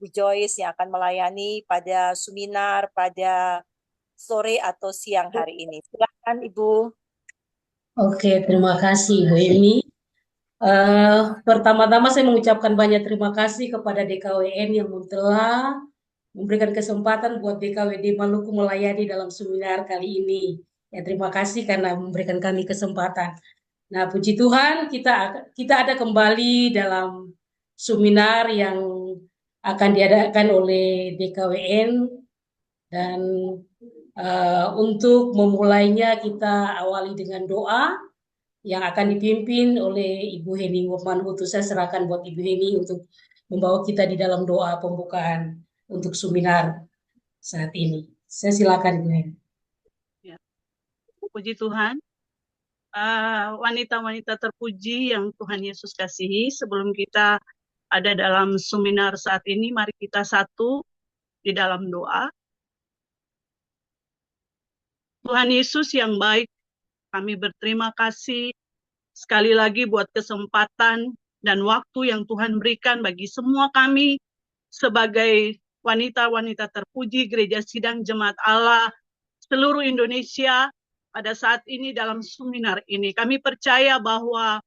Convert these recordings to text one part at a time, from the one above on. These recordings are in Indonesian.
Ibu Joyce yang akan melayani pada seminar pada sore atau siang hari ini. Silakan Ibu. Oke, terima kasih Bu Emi. Pertama-tama saya mengucapkan banyak terima kasih kepada DKWN yang telah memberikan kesempatan buat DKWD Maluku melayani dalam seminar kali ini. Ya, terima kasih karena memberikan kami kesempatan. Nah, puji Tuhan kita ada kembali dalam seminar yang akan diadakan oleh DKWN dan untuk memulainya kita awali dengan doa yang akan dipimpin oleh Ibu Heni Manhutu. Saya serahkan buat Ibu Heni untuk membawa kita di dalam doa pembukaan untuk seminar saat ini. Saya silakan Ibu Heni. Ya. Puji Tuhan, wanita-wanita terpuji yang Tuhan Yesus kasihi, sebelum kita ada dalam seminar saat ini, mari kita satu di dalam doa. Tuhan Yesus yang baik, kami berterima kasih sekali lagi buat kesempatan dan waktu yang Tuhan berikan bagi semua kami sebagai wanita-wanita terpuji Gereja Sidang Jemaat Allah seluruh Indonesia pada saat ini dalam seminar ini. Kami percaya bahwa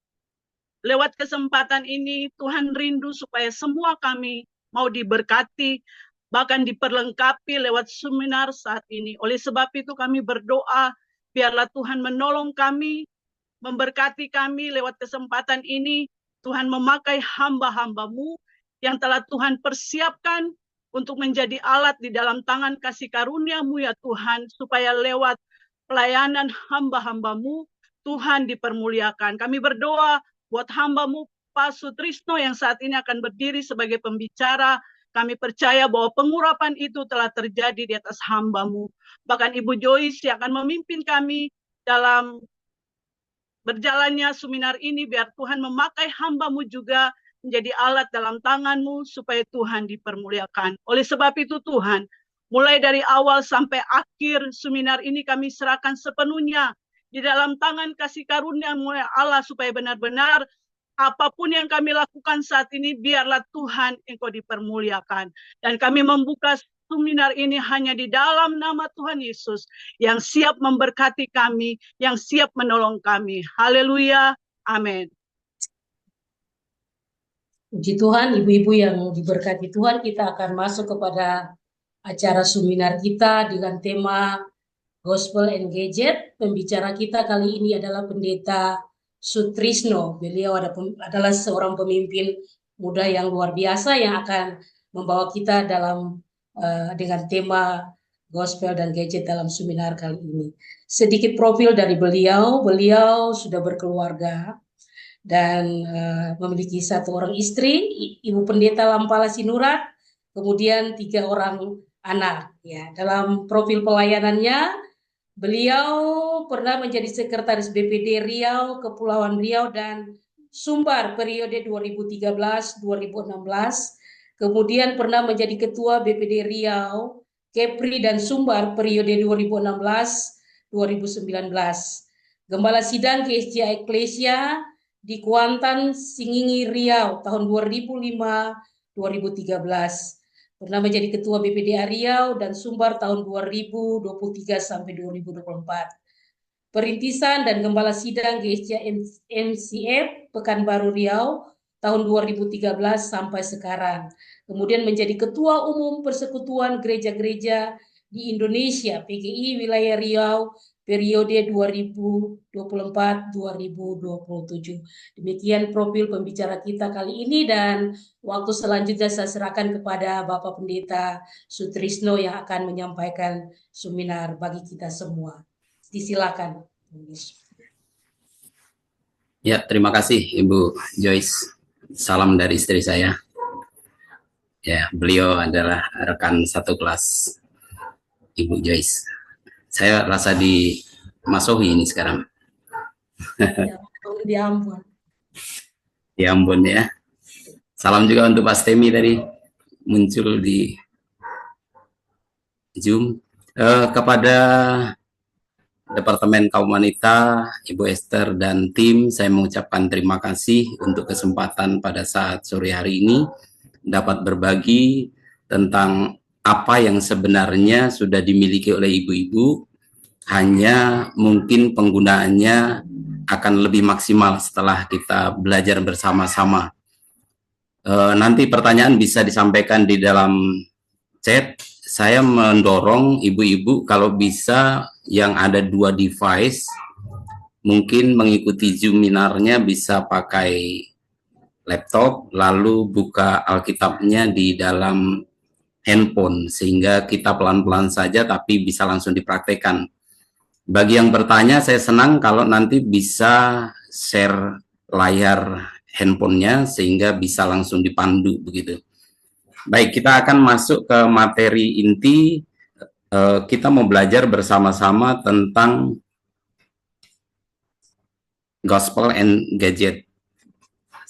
lewat kesempatan ini Tuhan rindu supaya semua kami mau diberkati, bahkan diperlengkapi lewat seminar saat ini. Oleh sebab itu kami berdoa, biarlah Tuhan menolong kami, memberkati kami lewat kesempatan ini. Tuhan memakai hamba-hamba-Mu yang telah Tuhan persiapkan untuk menjadi alat di dalam tangan kasih karunia-Mu ya Tuhan, supaya lewat pelayanan hamba-hamba-Mu, Tuhan dipermuliakan. Kami berdoa buat hamba-Mu, Pak Sutrisno yang saat ini akan berdiri sebagai pembicara. Kami percaya bahwa pengurapan itu telah terjadi di atas hamba-Mu. Bahkan Ibu Joyce yang akan memimpin kami dalam berjalannya seminar ini, biar Tuhan memakai hamba-Mu juga menjadi alat dalam tangan-Mu supaya Tuhan dipermuliakan. Oleh sebab itu Tuhan, mulai dari awal sampai akhir seminar ini kami serahkan sepenuhnya di dalam tangan kasih karunia-Mu ya Allah, supaya benar-benar apapun yang kami lakukan saat ini, biarlah Tuhan Engkau dipermuliakan. Dan kami membuka seminar ini hanya di dalam nama Tuhan Yesus yang siap memberkati kami, yang siap menolong kami. Haleluya. Amin. Puji Tuhan, ibu-ibu yang diberkati Tuhan, kita akan masuk kepada acara seminar kita dengan tema Gospel and Gadget. Pembicara kita kali ini adalah Pendeta Sutrisno. Beliau adalah seorang pemimpin muda yang luar biasa yang akan membawa kita dalam dengan tema Gospel dan Gadget dalam seminar kali ini. Sedikit profil dari beliau sudah berkeluarga dan memiliki satu orang istri, Ibu Pendeta Lampala Sinurat, kemudian 3 orang anak. Ya, dalam profil pelayanannya, beliau pernah menjadi sekretaris BPD Riau, Kepulauan Riau dan Sumbar periode 2013-2016. Kemudian pernah menjadi ketua BPD Riau, Kepri dan Sumbar periode 2016-2019. Gembala Sidang GSJ Eklesia di Kuantan, Singingi, Riau tahun 2005-2013. Pernah menjadi ketua BPD Riau dan Sumbar tahun 2023 sampai 2024. Perintisan dan Gembala Sidang GSJ MCF Pekanbaru Riau tahun 2013 sampai sekarang. Kemudian menjadi ketua umum Persekutuan Gereja-Gereja di Indonesia PGI Wilayah Riau periode 2024-2027. Demikian profil pembicara kita kali ini, dan waktu selanjutnya saya serahkan kepada Bapak Pendeta Sutrisno yang akan menyampaikan seminar bagi kita semua. Disilakan. Ya, terima kasih Ibu Joyce. Salam dari istri saya. Ya, beliau adalah rekan satu kelas Ibu Joyce. Saya rasa di Masohi ini sekarang. Di Ambon. Di Ambon ya. Salam juga untuk Pak Stemi tadi muncul di Zoom. Kepada Departemen Kaum Wanita, Ibu Esther dan tim, saya mengucapkan terima kasih untuk kesempatan pada saat sore hari ini dapat berbagi tentang apa yang sebenarnya sudah dimiliki oleh ibu-ibu, hanya mungkin penggunaannya akan lebih maksimal setelah kita belajar bersama-sama. Nanti pertanyaan bisa disampaikan di dalam chat. Saya mendorong ibu-ibu kalau bisa yang ada 2 device, mungkin mengikuti Zoominarnya bisa pakai laptop, lalu buka Alkitabnya di dalam handphone, sehingga kita pelan-pelan saja tapi bisa langsung dipraktekkan. Bagi yang bertanya, saya senang kalau nanti bisa share layar handphonenya sehingga bisa langsung dipandu begitu. Baik, kita akan masuk ke materi inti. Kita mau belajar bersama-sama tentang Gospel and Gadget.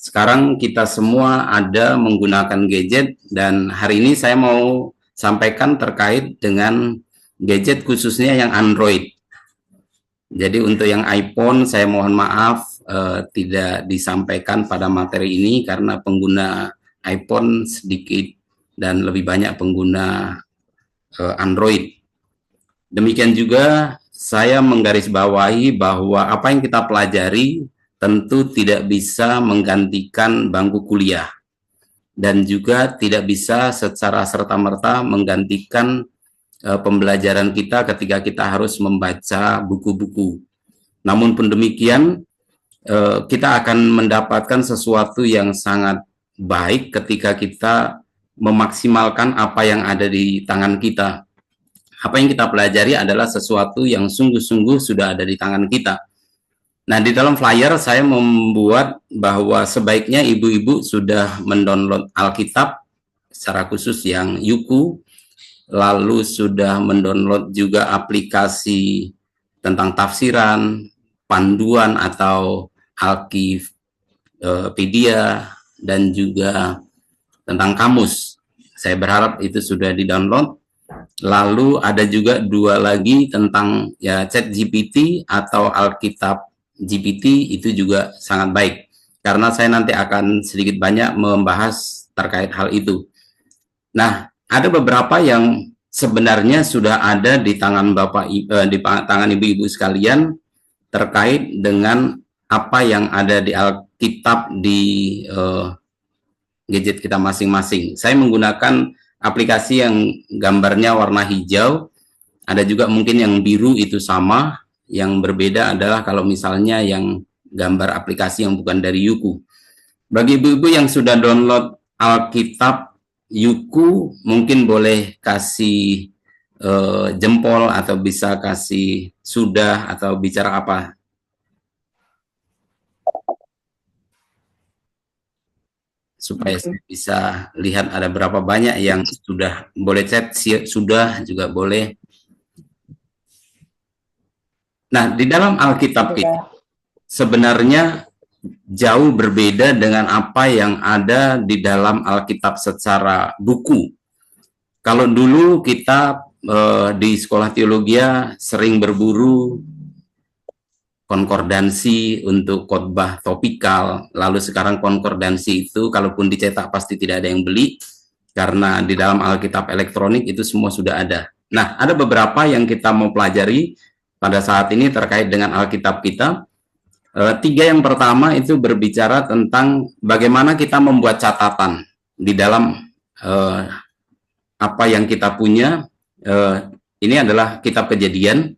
Sekarang kita semua ada menggunakan gadget, dan hari ini saya mau sampaikan terkait dengan gadget khususnya yang Android. Jadi untuk yang iPhone saya mohon maaf tidak disampaikan pada materi ini karena pengguna iPhone sedikit dan lebih banyak pengguna Android. Demikian juga saya menggarisbawahi bahwa apa yang kita pelajari tentu tidak bisa menggantikan bangku kuliah dan juga tidak bisa secara serta-merta menggantikan pembelajaran kita ketika kita harus membaca buku-buku. Namun pun demikian, kita akan mendapatkan sesuatu yang sangat baik ketika kita memaksimalkan apa yang ada di tangan kita. Apa yang kita pelajari adalah sesuatu yang sungguh-sungguh sudah ada di tangan kita. Nah, di dalam flyer saya membuat bahwa sebaiknya ibu-ibu sudah mendownload Alkitab, secara khusus yang Yuku, lalu sudah mendownload juga aplikasi tentang tafsiran, panduan atau Alkipedia, dan juga tentang kamus. Saya berharap itu sudah di-download. Lalu ada juga 2 lagi tentang ya ChatGPT atau Alkitab GPT, itu juga sangat baik. Karena saya nanti akan sedikit banyak membahas terkait hal itu. Nah, ada beberapa yang sebenarnya sudah ada di tangan di tangan ibu-ibu sekalian terkait dengan apa yang ada di Alkitab di gadget kita masing-masing. Saya menggunakan aplikasi yang gambarnya warna hijau, ada juga mungkin yang biru, itu sama. Yang berbeda adalah kalau misalnya yang gambar aplikasi yang bukan dari Yuku. Bagi ibu-ibu yang sudah download Alkitab Yuku, mungkin boleh kasih jempol atau bisa kasih sudah atau bicara apa. Supaya saya bisa lihat ada berapa banyak yang sudah. Boleh chat sudah juga boleh. Nah, di dalam Alkitab ini sebenarnya jauh berbeda dengan apa yang ada di dalam Alkitab secara buku. Kalau dulu kita di sekolah teologi sering berburu konkordansi untuk khotbah topikal, lalu sekarang konkordansi itu kalaupun dicetak pasti tidak ada yang beli, karena di dalam Alkitab elektronik itu semua sudah ada. Nah, ada beberapa yang kita mau pelajari pada saat ini terkait dengan Alkitab kita. 3 yang pertama itu berbicara tentang bagaimana kita membuat catatan di dalam apa yang kita punya. Ini adalah kitab Kejadian.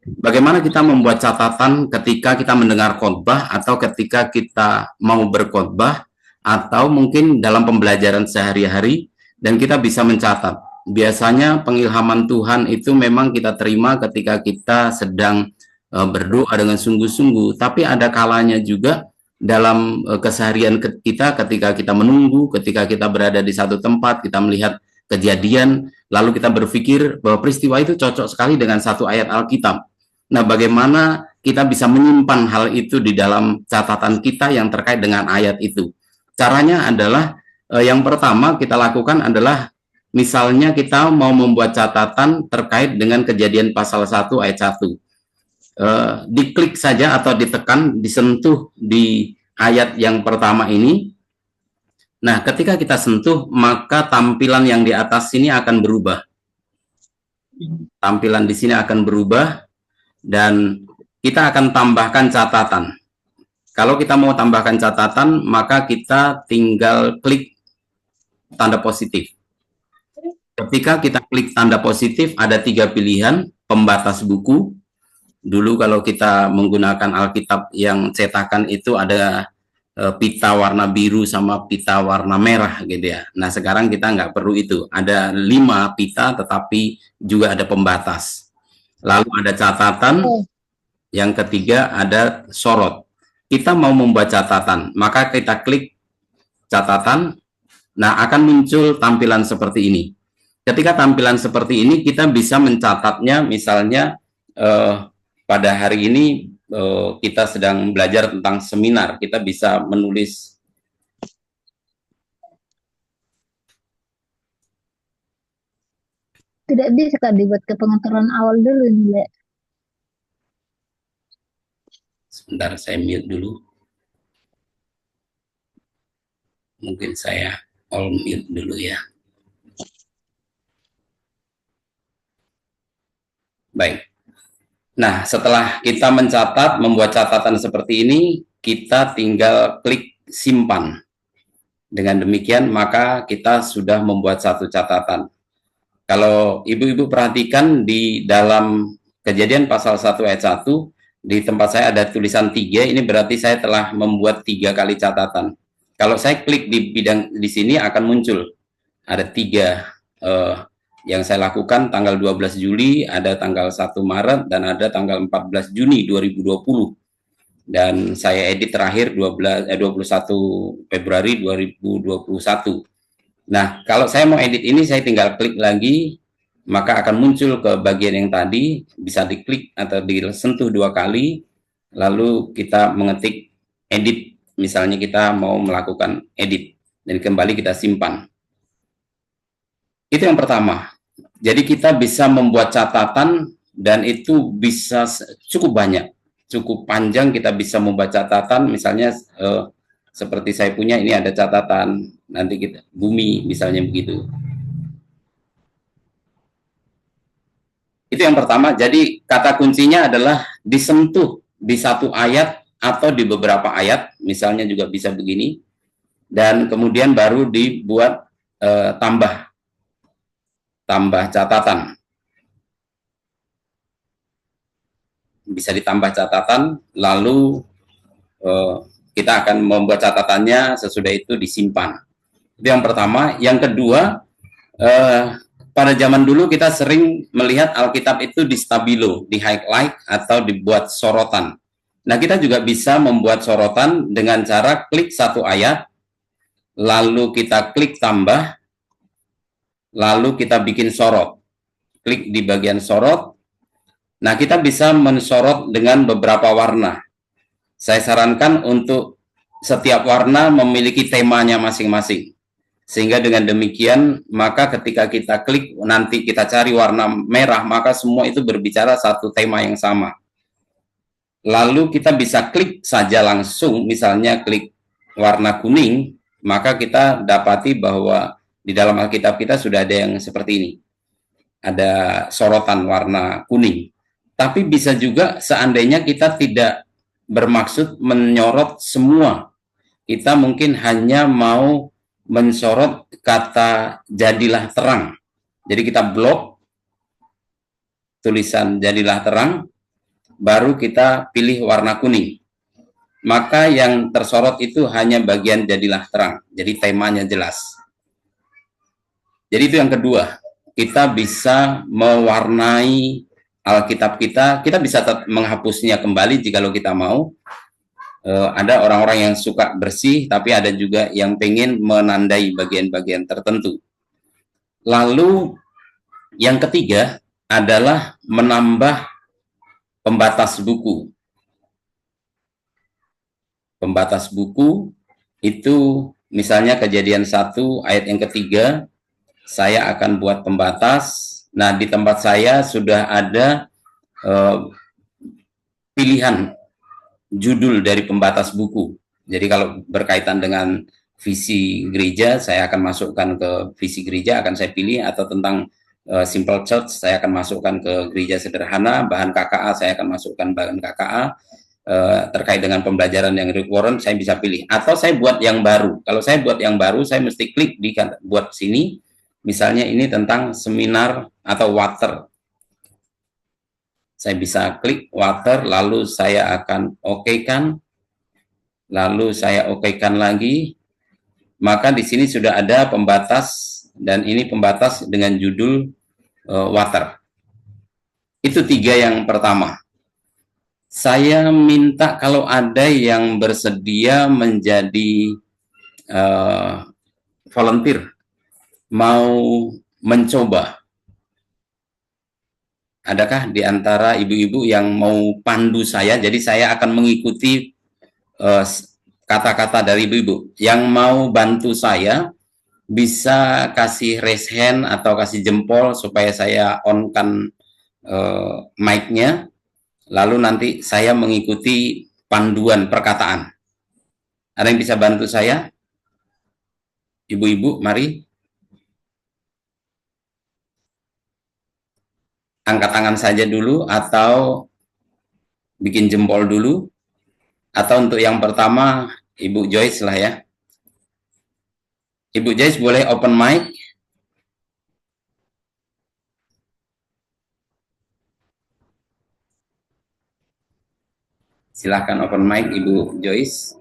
Bagaimana kita membuat catatan ketika kita mendengar khotbah atau ketika kita mau berkhotbah atau mungkin dalam pembelajaran sehari-hari, dan kita bisa mencatat. Biasanya pengilhaman Tuhan itu memang kita terima ketika kita sedang berdoa dengan sungguh-sungguh, tapi ada kalanya juga dalam keseharian kita ketika kita menunggu, ketika kita berada di satu tempat, kita melihat kejadian, lalu kita berpikir bahwa peristiwa itu cocok sekali dengan satu ayat Alkitab. Nah, bagaimana kita bisa menyimpan hal itu di dalam catatan kita yang terkait dengan ayat itu? Caranya adalah yang pertama kita lakukan adalah misalnya kita mau membuat catatan terkait dengan Kejadian pasal 1 ayat 1. Diklik saja atau ditekan, disentuh di ayat yang pertama ini, Nah, ketika kita sentuh, maka tampilan yang di atas sini akan berubah. Tampilan di sini akan berubah, dan kita akan tambahkan catatan. Kalau kita mau tambahkan catatan, maka kita tinggal klik tanda positif. Ketika kita klik tanda positif, ada 3 pilihan: pembatas buku. Dulu kalau kita menggunakan Alkitab yang cetakan itu ada pita warna biru sama pita warna merah gitu ya. Nah, sekarang kita nggak perlu itu. Ada 5 pita, tetapi juga ada pembatas. Lalu ada catatan. Yang ketiga ada sorot. Kita mau membuat catatan, maka kita klik catatan. Nah, akan muncul tampilan seperti ini. Ketika tampilan seperti ini, kita bisa mencatatnya. Misalnya pada hari ini kita sedang belajar tentang seminar, kita bisa menulis tidak bisa Kak dibuat ke pengaturan awal dulu ini, Le. Sebentar, saya mute dulu. Mungkin saya all mute dulu ya. Baik. Nah, setelah kita mencatat, membuat catatan seperti ini, kita tinggal klik simpan. Dengan demikian, maka kita sudah membuat satu catatan. Kalau ibu-ibu perhatikan di dalam Kejadian pasal 1 ayat 1, di tempat saya ada tulisan 3, ini berarti saya telah membuat 3 kali catatan. Kalau saya klik di bidang di sini akan muncul ada 3 yang saya lakukan tanggal 12 Juli, ada tanggal 1 Maret, dan ada tanggal 14 Juni 2020. Dan saya edit terakhir 21 Februari 2021. Nah, kalau saya mau edit ini, saya tinggal klik lagi, maka akan muncul ke bagian yang tadi, bisa diklik atau disentuh 2 kali, lalu kita mengetik edit. Misalnya kita mau melakukan edit, dan kembali kita simpan. Itu yang pertama. Jadi kita bisa membuat catatan, dan itu bisa cukup banyak, cukup panjang. Kita bisa membuat catatan, misalnya seperti saya punya ini, ada catatan nanti kita bumi, misalnya begitu. Itu yang pertama. Jadi kata kuncinya adalah disentuh di satu ayat atau di beberapa ayat, misalnya juga bisa begini, dan kemudian baru dibuat tambah catatan. Bisa ditambah catatan, lalu kita akan membuat catatannya, sesudah itu disimpan. Itu yang pertama. Yang kedua, pada zaman dulu kita sering melihat Alkitab itu di stabilo, di highlight atau dibuat sorotan. Nah, kita juga bisa membuat sorotan dengan cara klik satu ayat, lalu kita klik tambah, lalu kita bikin sorot. Klik di bagian sorot. Nah, kita bisa mensorot dengan beberapa warna. Saya sarankan untuk setiap warna memiliki temanya masing-masing. Sehingga dengan demikian, maka ketika kita klik, nanti kita cari warna merah, maka semua itu berbicara satu tema yang sama. Lalu kita bisa klik saja langsung, misalnya klik warna kuning, maka kita dapati bahwa di dalam Alkitab kita sudah ada yang seperti ini. Ada sorotan warna kuning. Tapi bisa juga seandainya kita tidak bermaksud menyorot semua. Kita mungkin hanya mau mensorot kata jadilah terang. Jadi kita blok tulisan jadilah terang, baru kita pilih warna kuning. Maka yang tersorot itu hanya bagian jadilah terang. Jadi temanya jelas. Jadi itu yang kedua. Kita bisa mewarnai Alkitab kita. Kita bisa menghapusnya kembali jikalau kita mau. Ada orang-orang yang suka bersih, tapi ada juga yang pengen menandai bagian-bagian tertentu. Lalu yang ketiga adalah menambah pembatas buku. Pembatas buku itu misalnya Kejadian 1 ayat yang ketiga, saya akan buat pembatas. Nah, di tempat saya sudah ada pilihan judul dari pembatas buku. Jadi kalau berkaitan dengan visi gereja, saya akan masukkan ke visi gereja, akan saya pilih, atau tentang simple church, saya akan masukkan ke gereja sederhana, bahan KKA, saya akan masukkan bahan KKA, terkait dengan pembelajaran yang Rick Warren, saya bisa pilih, atau saya buat yang baru. Kalau saya buat yang baru, saya mesti klik di buat sini, misalnya ini tentang seminar atau water. Saya bisa klik water, lalu saya akan oke-kan, lalu saya oke-kan lagi, maka di sini sudah ada pembatas, dan ini pembatas dengan judul water. Itu 3 yang pertama. Saya minta kalau ada yang bersedia menjadi volunteer, mau mencoba. Adakah di antara ibu-ibu yang mau pandu saya? Jadi saya akan mengikuti kata-kata dari ibu-ibu. Yang mau bantu saya bisa kasih raise hand atau kasih jempol supaya saya on-kan mic-nya. Lalu nanti saya mengikuti panduan perkataan. Ada yang bisa bantu saya? Ibu-ibu, mari. Angkat tangan saja dulu, atau bikin jempol dulu. Atau untuk yang pertama, Ibu Joyce lah ya. Ibu Joyce boleh open mic. Silahkan open mic, Ibu Joyce.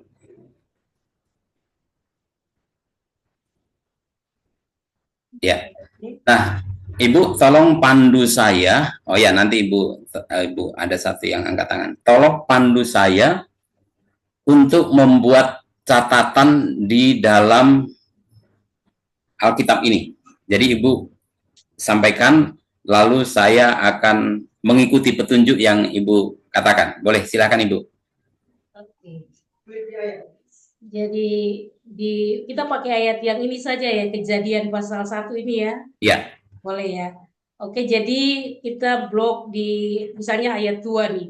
Ya. Nah, Ibu tolong pandu saya. Oh ya, nanti Ibu ada satu yang angkat tangan. Tolong pandu saya untuk membuat catatan di dalam Alkitab ini. Jadi Ibu sampaikan, lalu saya akan mengikuti petunjuk yang Ibu katakan. Boleh, silakan Ibu. Oke. Jadi kita pakai ayat yang ini saja ya, Kejadian pasal 1 ini ya. Ya. Boleh ya. Oke, jadi kita blok di misalnya ayat 2 nih.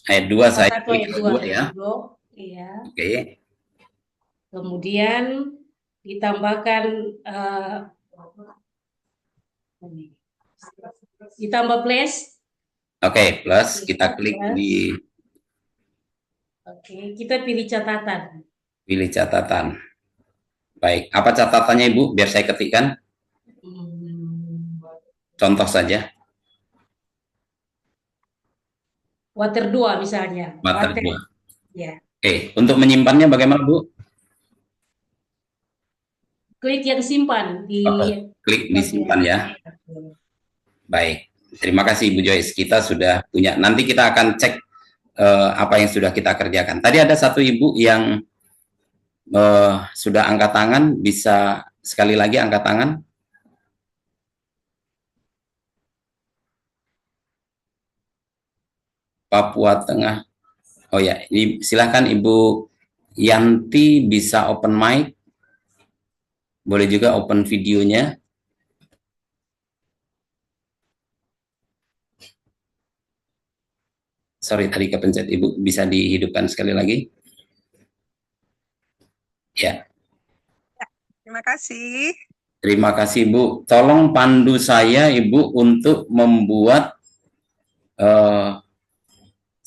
Ayat 2 saya klik ayat 2 ya. Blok, iya. Oke. Kemudian ditambahkan ditambah plus. Oke, plus kita klik di. Oke, kita pilih catatan. Pilih catatan. Baik, apa catatannya Ibu? Biar saya ketikkan. Contoh saja. Water 2 misalnya. Water 2. Ya. Oke, untuk menyimpannya bagaimana Bu? Klik yang simpan di. Klik di simpan ya. Baik, terima kasih Ibu Joyce. Kita sudah punya. Nanti kita akan cek apa yang sudah kita kerjakan. Tadi ada satu ibu yang sudah angkat tangan. Bisa sekali lagi angkat tangan. Papua Tengah. Oh ya, ini silakan Ibu Yanti bisa open mic. Boleh juga open videonya. Sorry, tadi kepencet. Ibu bisa dihidupkan sekali lagi. Ya. Terima kasih. Terima kasih, Bu. Tolong pandu saya, Ibu, untuk membuat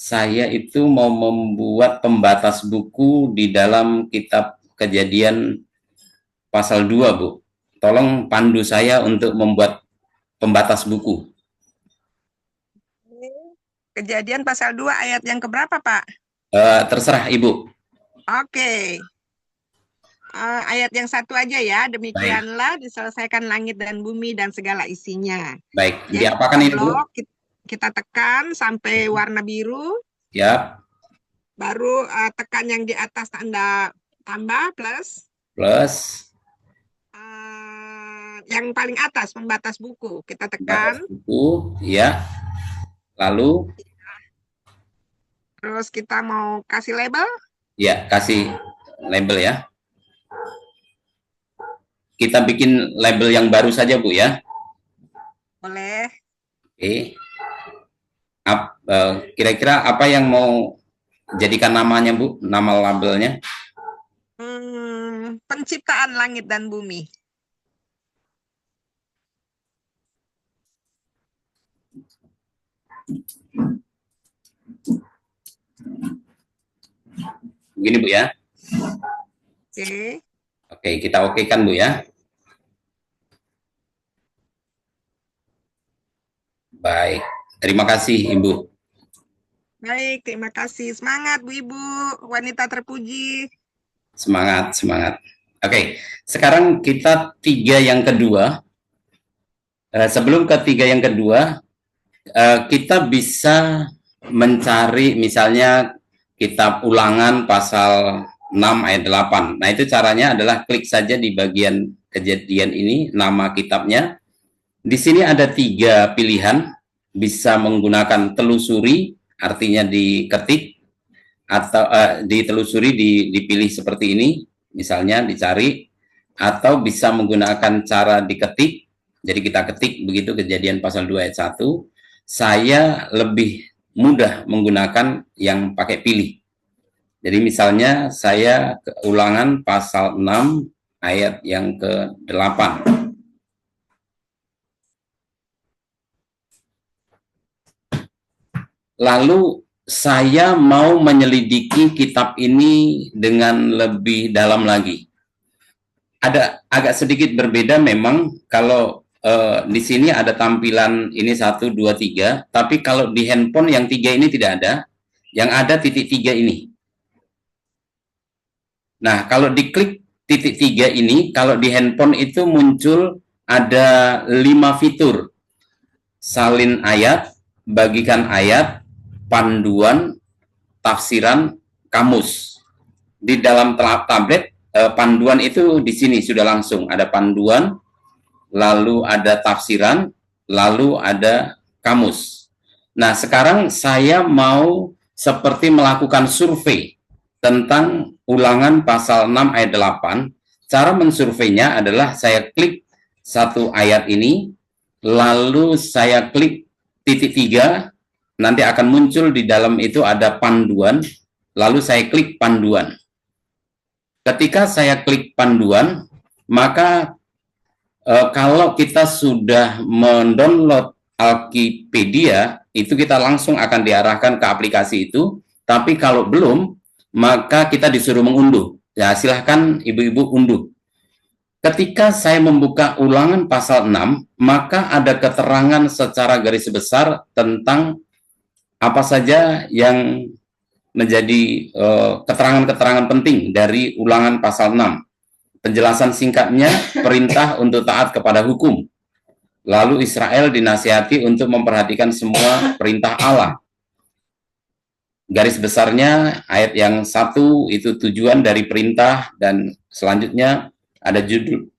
saya itu mau membuat pembatas buku di dalam kitab Kejadian pasal 2, Bu. Tolong pandu saya untuk membuat pembatas buku. Kejadian pasal 2 ayat yang keberapa, Pak? Terserah, Ibu. Oke. Ayat yang 1 aja ya. Demikianlah diselesaikan langit dan bumi dan segala isinya. Baik, diapakan ini, Bu? Kita tekan sampai warna biru. Ya. Baru tekan yang di atas tanda tambah plus. Plus. Yang paling atas pembatas buku kita tekan. Pembatas buku, ya. Lalu. Terus kita mau kasih label. Ya, kasih label ya. Kita bikin label yang baru saja, Bu ya. Boleh. Oke. Kira-kira apa yang mau jadikan namanya, Bu? Nama labelnya? penciptaan langit dan bumi. Begini Bu ya. Oke. Oke, kita okekan Bu ya. Baik, terima kasih Ibu. Baik, terima kasih. Semangat Bu Ibu, wanita terpuji. Semangat, semangat. Oke, sekarang kita tiga yang kedua. Sebelum ketiga yang kedua, kita bisa mencari misalnya kitab Ulangan pasal 6 ayat 8. Nah, itu caranya adalah klik saja di bagian kejadian ini, nama kitabnya. Di sini ada tiga pilihan, bisa menggunakan telusuri, artinya diketik, atau ditelusuri, dipilih seperti ini, misalnya dicari, atau bisa menggunakan cara diketik, jadi kita ketik begitu Kejadian pasal 2 ayat 1. Saya lebih mudah menggunakan yang pakai pilih. Jadi misalnya saya Ulangan pasal 6 ayat yang ke-8. Lalu saya mau menyelidiki kitab ini dengan lebih dalam lagi. Ada agak sedikit berbeda memang kalau di sini ada tampilan ini 1, 2, 3, tapi kalau di handphone yang 3 ini tidak ada, yang ada titik 3 ini. Nah, kalau diklik titik 3 ini, kalau di handphone itu muncul ada 5 fitur. Salin ayat, bagikan ayat, panduan, tafsiran, kamus. Di dalam tablet, panduan itu di sini sudah langsung ada panduan, lalu ada tafsiran, lalu ada kamus. Nah, sekarang saya mau seperti melakukan survei tentang Ulangan pasal 6 ayat 8. Cara mensurveinya adalah saya klik satu ayat ini, lalu saya klik titik 3, nanti akan muncul di dalam itu ada panduan, lalu saya klik panduan. Ketika saya klik panduan, maka kalau kita sudah mendownload Alkipedia, itu kita langsung akan diarahkan ke aplikasi itu, tapi kalau belum, maka kita disuruh mengunduh. Ya, silahkan ibu-ibu unduh. Ketika saya membuka Ulangan pasal 6, maka ada keterangan secara garis besar tentang apa saja yang menjadi keterangan-keterangan penting dari Ulangan pasal 6. Penjelasan singkatnya, perintah untuk taat kepada hukum. Lalu Israel dinasihati untuk memperhatikan semua perintah Allah. Garis besarnya ayat yang 1 itu tujuan dari perintah, dan selanjutnya ada judul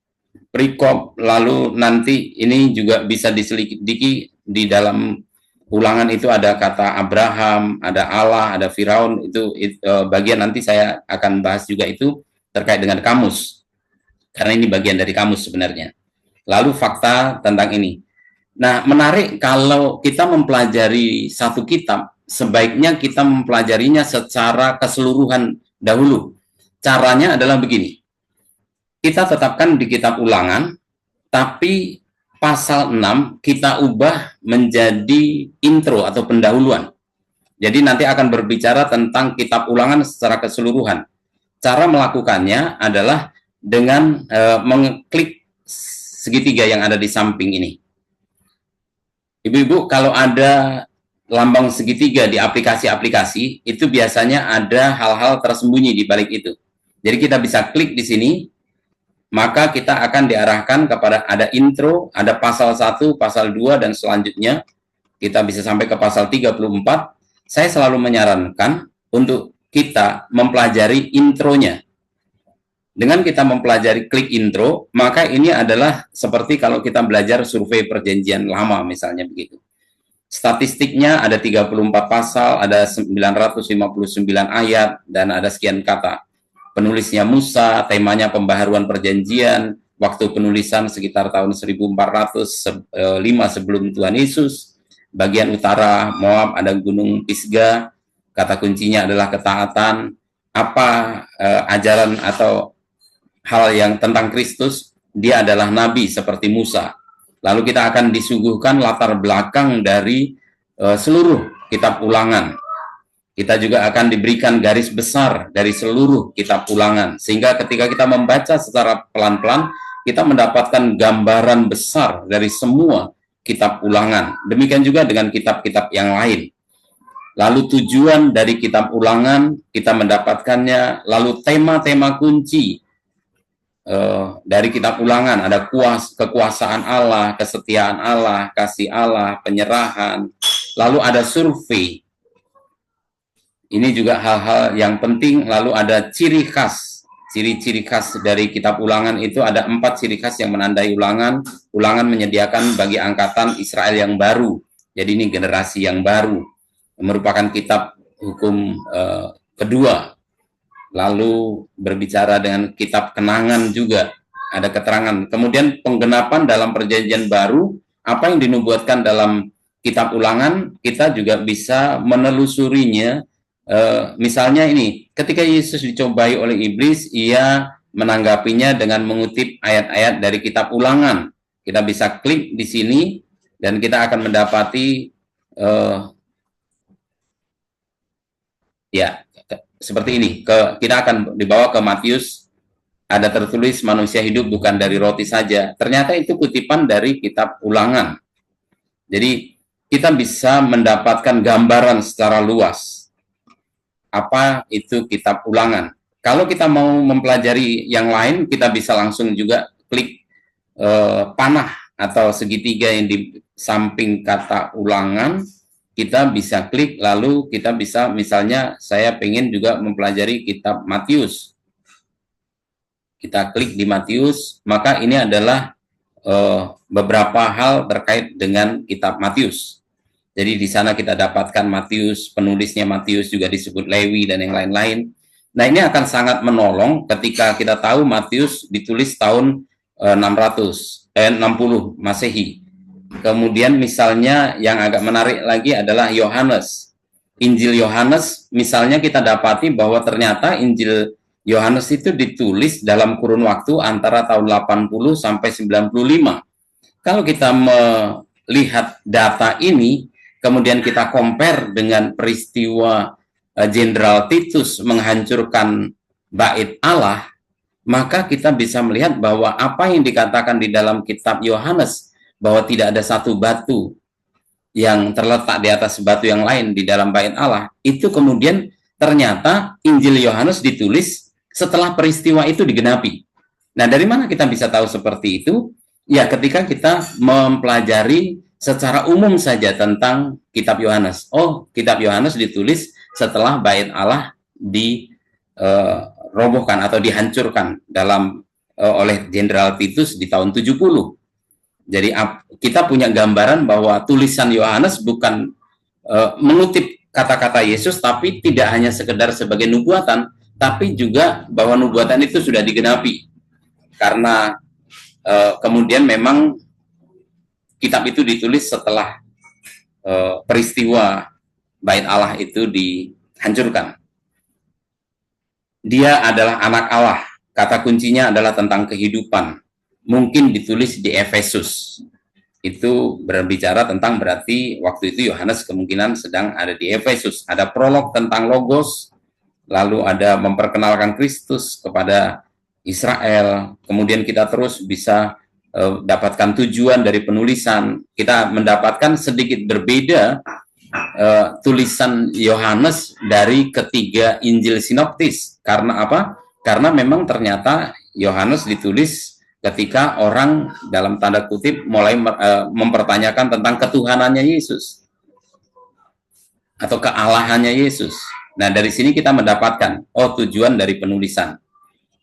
perikop, lalu nanti ini juga bisa diselidiki di dalam Ulangan itu ada kata Abraham, ada Allah, ada Firaun, itu bagian nanti saya akan bahas juga itu terkait dengan kamus. Karena ini bagian dari kamus sebenarnya. Lalu fakta tentang ini. Nah, menarik kalau kita mempelajari satu kitab, sebaiknya kita mempelajarinya secara keseluruhan dahulu. Caranya adalah begini. Kita tetapkan di kitab Ulangan, tapi pasal 6 kita ubah menjadi intro atau pendahuluan. Jadi nanti akan berbicara tentang kitab Ulangan secara keseluruhan. Cara melakukannya adalah dengan mengklik segitiga yang ada di samping ini. Ibu-ibu, kalau ada lambang segitiga di aplikasi-aplikasi, itu biasanya ada hal-hal tersembunyi di balik itu. Jadi kita bisa klik di sini, maka kita akan diarahkan kepada ada intro, ada pasal 1, pasal 2, dan selanjutnya kita bisa sampai ke pasal 34. Saya selalu menyarankan untuk kita mempelajari intronya. Dengan kita mempelajari klik intro, maka ini adalah seperti kalau kita belajar survei perjanjian lama misalnya begitu. Statistiknya ada 34 pasal, ada 959 ayat, dan ada sekian kata. Penulisnya Musa, temanya pembaharuan perjanjian, waktu penulisan sekitar tahun 1405 sebelum Tuhan Yesus. Bagian utara Moab ada Gunung Pisgah, kata kuncinya adalah ketaatan. Apa ajaran atau hal yang tentang Kristus, dia adalah nabi seperti Musa. Lalu kita akan disuguhkan latar belakang dari seluruh kitab Ulangan. Kita juga akan diberikan garis besar dari seluruh kitab Ulangan, sehingga ketika kita membaca secara pelan-pelan, kita mendapatkan gambaran besar dari semua kitab Ulangan. Demikian juga dengan kitab-kitab yang lain. Lalu tujuan dari kitab Ulangan, kita mendapatkannya, lalu tema-tema kunci dari kitab Ulangan, ada kekuasaan Allah, kesetiaan Allah, kasih Allah, penyerahan, lalu ada survei. Ini juga hal-hal yang penting. Lalu ada ciri khas, ciri-ciri khas dari kitab Ulangan itu ada 4 ciri khas yang menandai Ulangan. Ulangan menyediakan bagi angkatan Israel yang baru. Jadi ini generasi yang baru. Merupakan kitab hukum kedua. Lalu berbicara dengan kitab kenangan juga. Ada keterangan. Kemudian penggenapan dalam perjanjian baru. Apa yang dinubuatkan dalam kitab Ulangan, kita juga bisa menelusurinya. Misalnya ini, ketika Yesus dicobai oleh iblis, ia menanggapinya dengan mengutip ayat-ayat dari kitab Ulangan. Kita bisa klik di sini dan kita akan mendapati ya seperti ini. Kita akan dibawa ke Matius, ada tertulis manusia hidup bukan dari roti saja. Ternyata itu kutipan dari kitab Ulangan. Jadi kita bisa mendapatkan gambaran secara luas apa itu kitab Ulangan. Kalau kita mau mempelajari yang lain, kita bisa langsung juga klik panah atau segitiga yang di samping kata Ulangan. Kita bisa klik, lalu kita bisa, misalnya saya pengen juga mempelajari kitab Matius. Kita klik di Matius, maka ini adalah beberapa hal terkait dengan kitab Matius. Jadi di sana kita dapatkan Matius, penulisnya Matius juga disebut Lewi dan yang lain-lain. Nah, ini akan sangat menolong ketika kita tahu Matius ditulis tahun 60 Masehi. Kemudian misalnya yang agak menarik lagi adalah Yohanes. Injil Yohanes, misalnya kita dapati bahwa ternyata Injil Yohanes itu ditulis dalam kurun waktu antara tahun 80 sampai 95. Kalau kita melihat data ini, kemudian kita compare dengan peristiwa Jenderal Titus menghancurkan bait Allah, maka kita bisa melihat bahwa apa yang dikatakan di dalam kitab Yohanes, bahwa tidak ada satu batu yang terletak di atas batu yang lain di dalam bait Allah, itu kemudian ternyata Injil Yohanes ditulis setelah peristiwa itu digenapi. Nah, dari mana kita bisa tahu seperti itu? Ya, ketika kita mempelajari secara umum saja tentang kitab Yohanes. Oh, kitab Yohanes ditulis setelah bait Allah dirobohkan atau dihancurkan oleh Jenderal Titus di tahun 70. Jadi kita punya gambaran bahwa tulisan Yohanes bukan mengutip kata-kata Yesus, tapi tidak hanya sekedar sebagai nubuatan, tapi juga bahwa nubuatan itu sudah digenapi. Karena kemudian memang kitab itu ditulis setelah peristiwa bait Allah itu dihancurkan. Dia adalah anak Allah. Kata kuncinya adalah tentang kehidupan. Mungkin ditulis di Efesus. Itu berbicara tentang, berarti waktu itu Yohanes kemungkinan sedang ada di Efesus. Ada prolog tentang Logos, lalu ada memperkenalkan Kristus kepada Israel. Kemudian kita terus bisa dapatkan tujuan dari penulisan. Kita mendapatkan sedikit berbeda tulisan Yohanes dari ketiga Injil sinoptis. Karena apa? Karena memang ternyata Yohanes ditulis ketika orang dalam tanda kutip mulai mempertanyakan tentang ketuhanannya Yesus atau kealahannya Yesus. Nah, dari sini kita mendapatkan tujuan dari penulisan,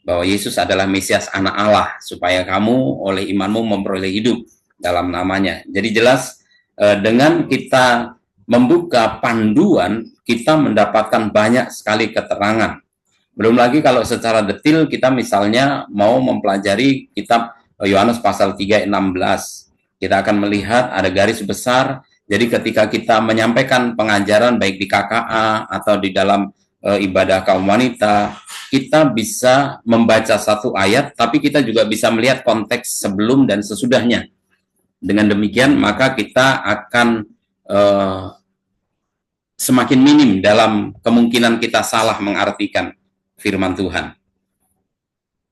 bahwa Yesus adalah Mesias anak Allah, supaya kamu oleh imanmu memperoleh hidup dalam namanya. Jadi jelas dengan kita membuka panduan, kita mendapatkan banyak sekali keterangan. Belum lagi kalau secara detail kita misalnya mau mempelajari kitab Yohanes pasal 3:16. Kita akan melihat ada garis besar. Jadi ketika kita menyampaikan pengajaran baik di KKA atau di dalam ibadah kaum wanita, kita bisa membaca satu ayat, tapi kita juga bisa melihat konteks sebelum dan sesudahnya. Dengan demikian, maka kita akan semakin minim dalam kemungkinan kita salah mengartikan firman Tuhan.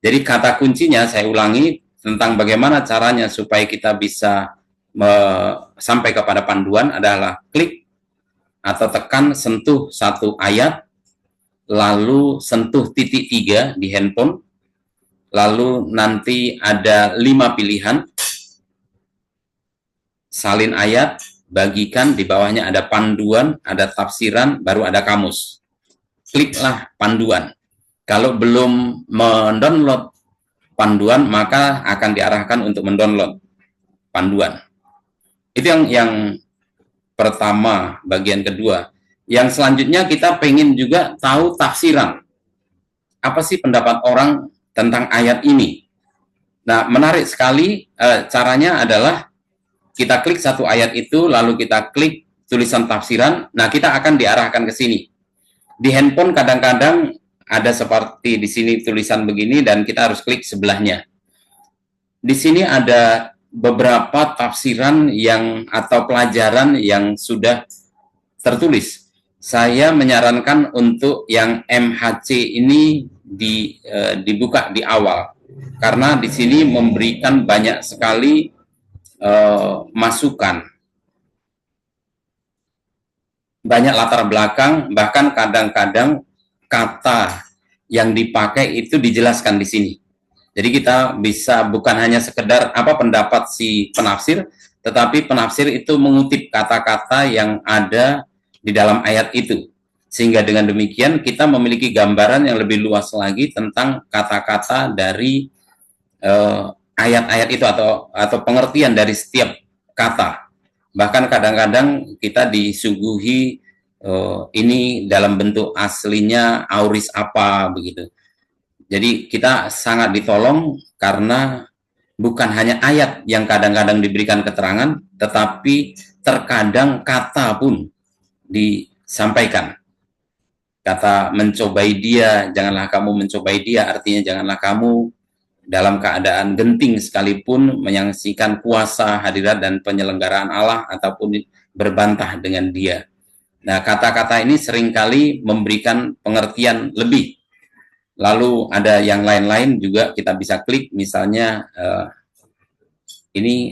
Jadi kata kuncinya, saya ulangi, tentang bagaimana caranya supaya kita bisa sampai kepada panduan adalah klik atau tekan sentuh satu ayat, lalu sentuh titik 3 di handphone, lalu nanti ada 5 pilihan, salin ayat, bagikan, di bawahnya ada panduan, ada tafsiran, baru ada kamus. Kliklah panduan. Kalau belum mendownload panduan, maka akan diarahkan untuk mendownload panduan. Itu yang pertama, bagian kedua. Yang selanjutnya kita pengen juga tahu tafsiran. Apa sih pendapat orang tentang ayat ini? Nah, menarik sekali. Caranya adalah kita klik satu ayat itu, lalu kita klik tulisan tafsiran. Nah, kita akan diarahkan ke sini. Di handphone kadang-kadang ada seperti di sini tulisan begini dan kita harus klik sebelahnya. Di sini ada beberapa tafsiran atau pelajaran yang sudah tertulis. Saya menyarankan untuk yang MHC ini dibuka di awal, karena di sini memberikan banyak sekali masukan, banyak latar belakang, bahkan kadang-kadang kata yang dipakai itu dijelaskan di sini. Jadi kita bisa bukan hanya sekedar apa pendapat si penafsir, tetapi penafsir itu mengutip kata-kata yang ada di dalam ayat itu. Sehingga dengan demikian kita memiliki gambaran yang lebih luas lagi tentang kata-kata dari ayat-ayat itu atau pengertian dari setiap kata. Bahkan kadang-kadang kita disuguhi ini dalam bentuk aslinya auris apa begitu. Jadi kita sangat ditolong karena bukan hanya ayat yang kadang-kadang diberikan keterangan, tetapi terkadang kata pun disampaikan. Kata mencobai dia, janganlah kamu mencobai dia, artinya janganlah kamu dalam keadaan genting sekalipun menyaksikan kuasa, hadirat, dan penyelenggaraan Allah ataupun berbantah dengan dia. Nah, kata-kata ini seringkali memberikan pengertian lebih. Lalu ada yang lain-lain juga kita bisa klik, misalnya ini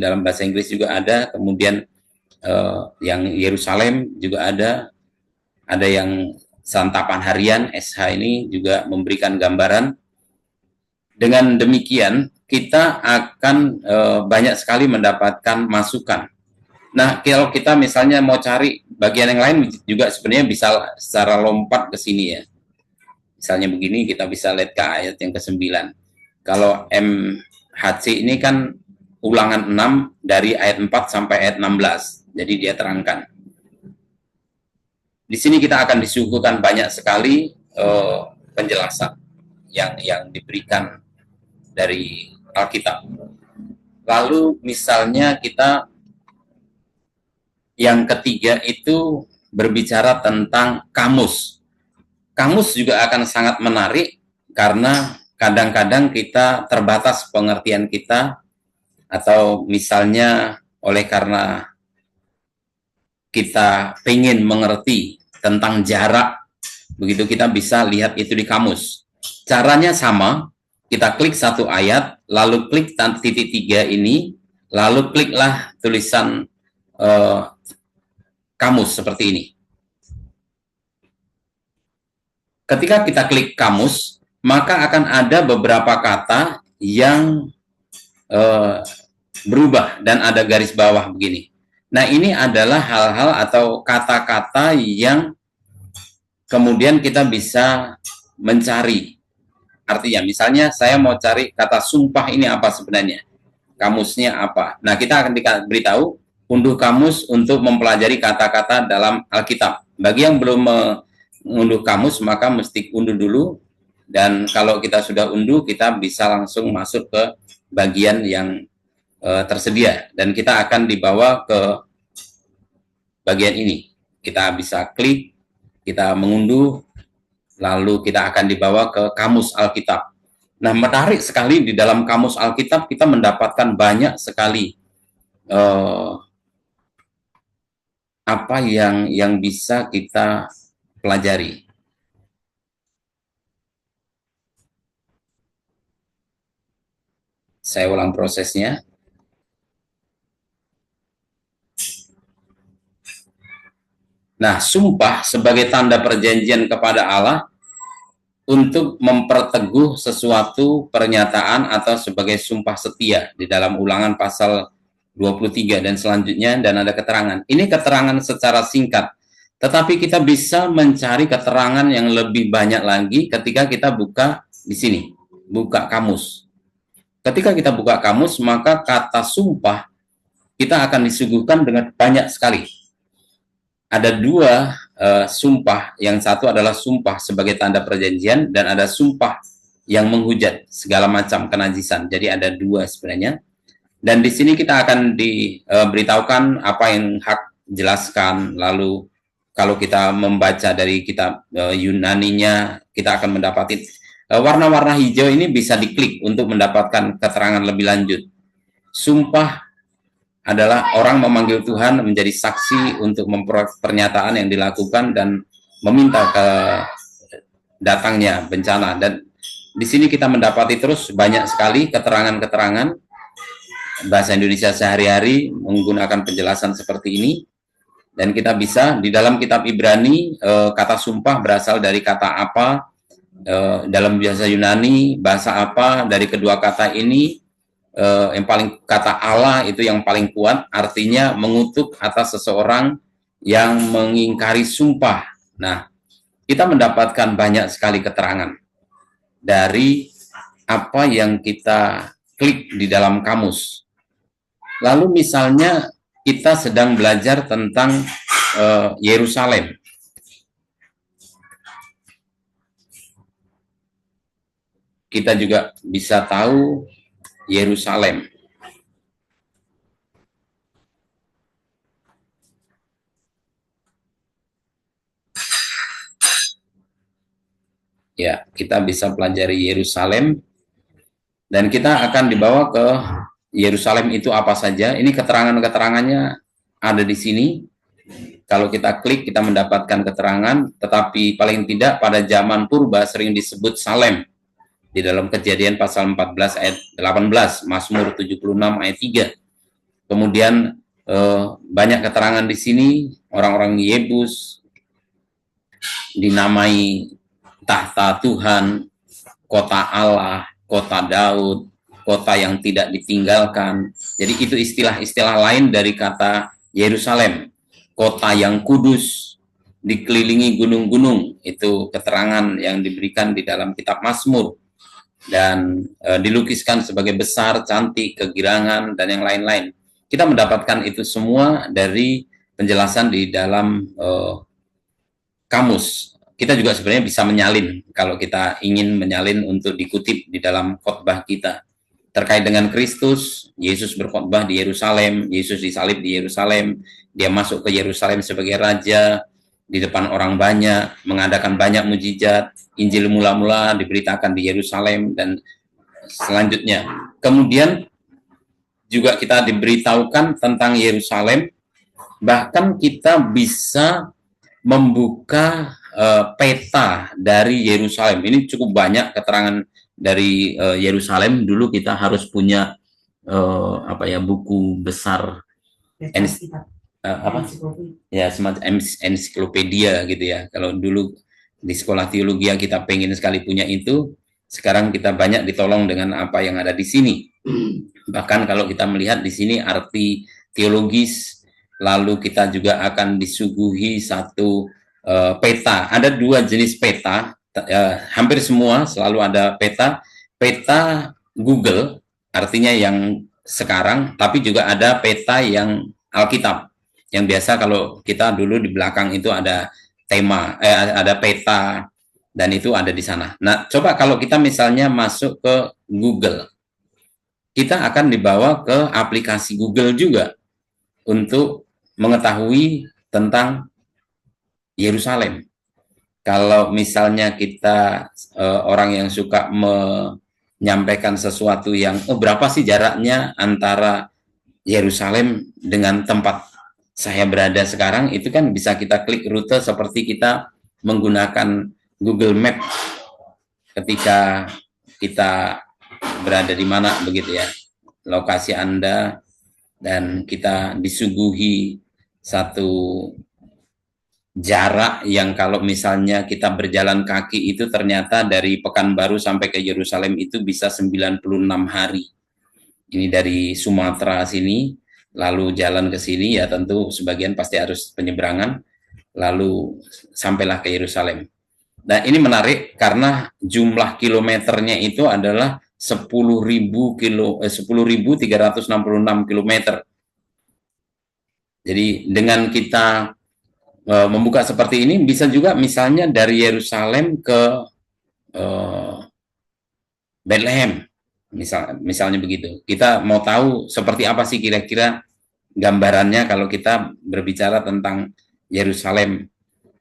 dalam bahasa Inggris juga ada, kemudian yang Yerusalem juga ada yang santapan harian SH ini juga memberikan gambaran. Dengan demikian kita akan banyak sekali mendapatkan masukan. Nah, kalau kita misalnya mau cari bagian yang lain juga sebenarnya bisa secara lompat ke sini ya. Misalnya begini, kita bisa lihat ke ayat yang ke-9. Kalau MHC ini kan ulangan 6 dari ayat 4 sampai ayat 16. Jadi dia terangkan. Di sini kita akan disuguhkan banyak sekali penjelasan yang diberikan dari Alkitab. Lalu misalnya kita yang ketiga itu berbicara tentang kamus. Kamus juga akan sangat menarik karena kadang-kadang kita terbatas pengertian kita, atau misalnya oleh karena kita pengen mengerti tentang jarak, begitu kita bisa lihat itu di kamus. Caranya sama, kita klik satu ayat, lalu klik titik 3 ini, lalu kliklah tulisan kamus seperti ini. Ketika kita klik kamus, maka akan ada beberapa kata yang berubah dan ada garis bawah begini. Nah, ini adalah hal-hal atau kata-kata yang kemudian kita bisa mencari. Artinya, misalnya saya mau cari kata sumpah ini apa sebenarnya? Kamusnya apa? Nah, kita akan diberitahu unduh kamus untuk mempelajari kata-kata dalam Alkitab. Bagi yang belum mengunduh kamus, maka mesti unduh dulu. Dan kalau kita sudah unduh, kita bisa langsung masuk ke bagian yang tersedia. Dan kita akan dibawa ke bagian ini. Kita bisa klik, kita mengunduh, lalu kita akan dibawa ke Kamus Alkitab. Nah, menarik sekali di dalam Kamus Alkitab kita mendapatkan banyak sekali apa yang bisa kita pelajari. Saya ulang prosesnya. Nah, sumpah sebagai tanda perjanjian kepada Allah untuk memperteguh sesuatu pernyataan atau sebagai sumpah setia di dalam Ulangan pasal 23 dan selanjutnya, dan ada keterangan. Ini keterangan secara singkat, tetapi kita bisa mencari keterangan yang lebih banyak lagi ketika kita buka di sini, buka kamus. Ketika kita buka kamus, maka kata sumpah kita akan disuguhkan dengan banyak sekali. Ada dua sumpah, yang satu adalah sumpah sebagai tanda perjanjian, dan ada sumpah yang menghujat segala macam kenajisan. Jadi ada dua sebenarnya. Dan di sini kita akan diberitahukan apa yang hak jelaskan. Lalu kalau kita membaca dari kitab Yunaninya, kita akan mendapati warna-warna hijau ini bisa diklik untuk mendapatkan keterangan lebih lanjut. Sumpah adalah orang memanggil Tuhan menjadi saksi untuk pernyataan yang dilakukan dan meminta ke datangnya bencana. Dan di sini kita mendapati terus banyak sekali keterangan-keterangan bahasa Indonesia sehari-hari menggunakan penjelasan seperti ini. Dan kita bisa di dalam kitab Ibrani, kata sumpah berasal dari kata apa, dalam bahasa Yunani bahasa apa, dari kedua kata ini yang paling, kata Allah itu yang paling kuat, artinya mengutuk atas seseorang yang mengingkari sumpah. Nah, kita mendapatkan banyak sekali keterangan dari apa yang kita klik di dalam kamus. Lalu misalnya kita sedang belajar tentang Yerusalem. Kita juga bisa tahu Yerusalem. Ya, kita bisa pelajari Yerusalem, dan kita akan dibawa ke Yerusalem itu apa saja. Ini keterangan-keterangannya ada di sini. Kalau kita klik, kita mendapatkan keterangan, tetapi paling tidak pada zaman purba sering disebut Salem. Di dalam Kejadian pasal 14 ayat 18, Mazmur 76 ayat 3. Kemudian banyak keterangan di sini, orang-orang Yebus dinamai tahta Tuhan, kota Allah, kota Daud, kota yang tidak ditinggalkan. Jadi itu istilah-istilah lain dari kata Yerusalem, kota yang kudus, dikelilingi gunung-gunung. Itu keterangan yang diberikan di dalam kitab Mazmur, dan dilukiskan sebagai besar, cantik, kegirangan, dan yang lain-lain. Kita mendapatkan itu semua dari penjelasan di dalam kamus. Kita juga sebenarnya bisa menyalin kalau kita ingin menyalin untuk dikutip di dalam khotbah kita. Terkait dengan Kristus, Yesus berkhotbah di Yerusalem, Yesus disalib di Yerusalem, dia masuk ke Yerusalem sebagai raja, di depan orang banyak, mengadakan banyak mujizat, Injil mula-mula diberitakan di Yerusalem, dan selanjutnya. Kemudian juga kita diberitahukan tentang Yerusalem, bahkan kita bisa membuka peta dari Yerusalem. Ini cukup banyak keterangan dari Yerusalem. Dulu kita harus punya buku besar, ya semacam ensiklopedia gitu ya. Kalau dulu di sekolah teologi kita pengen sekali punya itu, sekarang kita banyak ditolong dengan apa yang ada di sini. Bahkan kalau kita melihat di sini arti teologis, lalu kita juga akan disuguhi satu peta. Ada dua jenis peta, hampir semua selalu ada peta. Peta Google, artinya yang sekarang, tapi juga ada peta yang Alkitab, yang biasa kalau kita dulu di belakang itu ada tema, ada peta, dan itu ada di sana. Nah, coba kalau kita misalnya masuk ke Google, kita akan dibawa ke aplikasi Google juga untuk mengetahui tentang Yerusalem. Kalau misalnya kita orang yang suka menyampaikan sesuatu yang berapa sih jaraknya antara Yerusalem dengan tempat saya berada sekarang, itu kan bisa kita klik rute seperti kita menggunakan Google Map ketika kita berada di mana, begitu ya, lokasi Anda, dan kita disuguhi satu jarak yang kalau misalnya kita berjalan kaki itu ternyata dari Pekanbaru sampai ke Yerusalem itu bisa 96 hari. Ini dari Sumatera sini, lalu jalan ke sini, ya tentu sebagian pasti harus penyeberangan, lalu sampailah ke Yerusalem. Nah, ini menarik karena jumlah kilometernya itu adalah 10.366 kilometer. Jadi dengan kita membuka seperti ini, bisa juga misalnya dari Yerusalem ke Bethlehem, misalnya begitu. Kita mau tahu seperti apa sih kira-kira gambarannya kalau kita berbicara tentang Yerusalem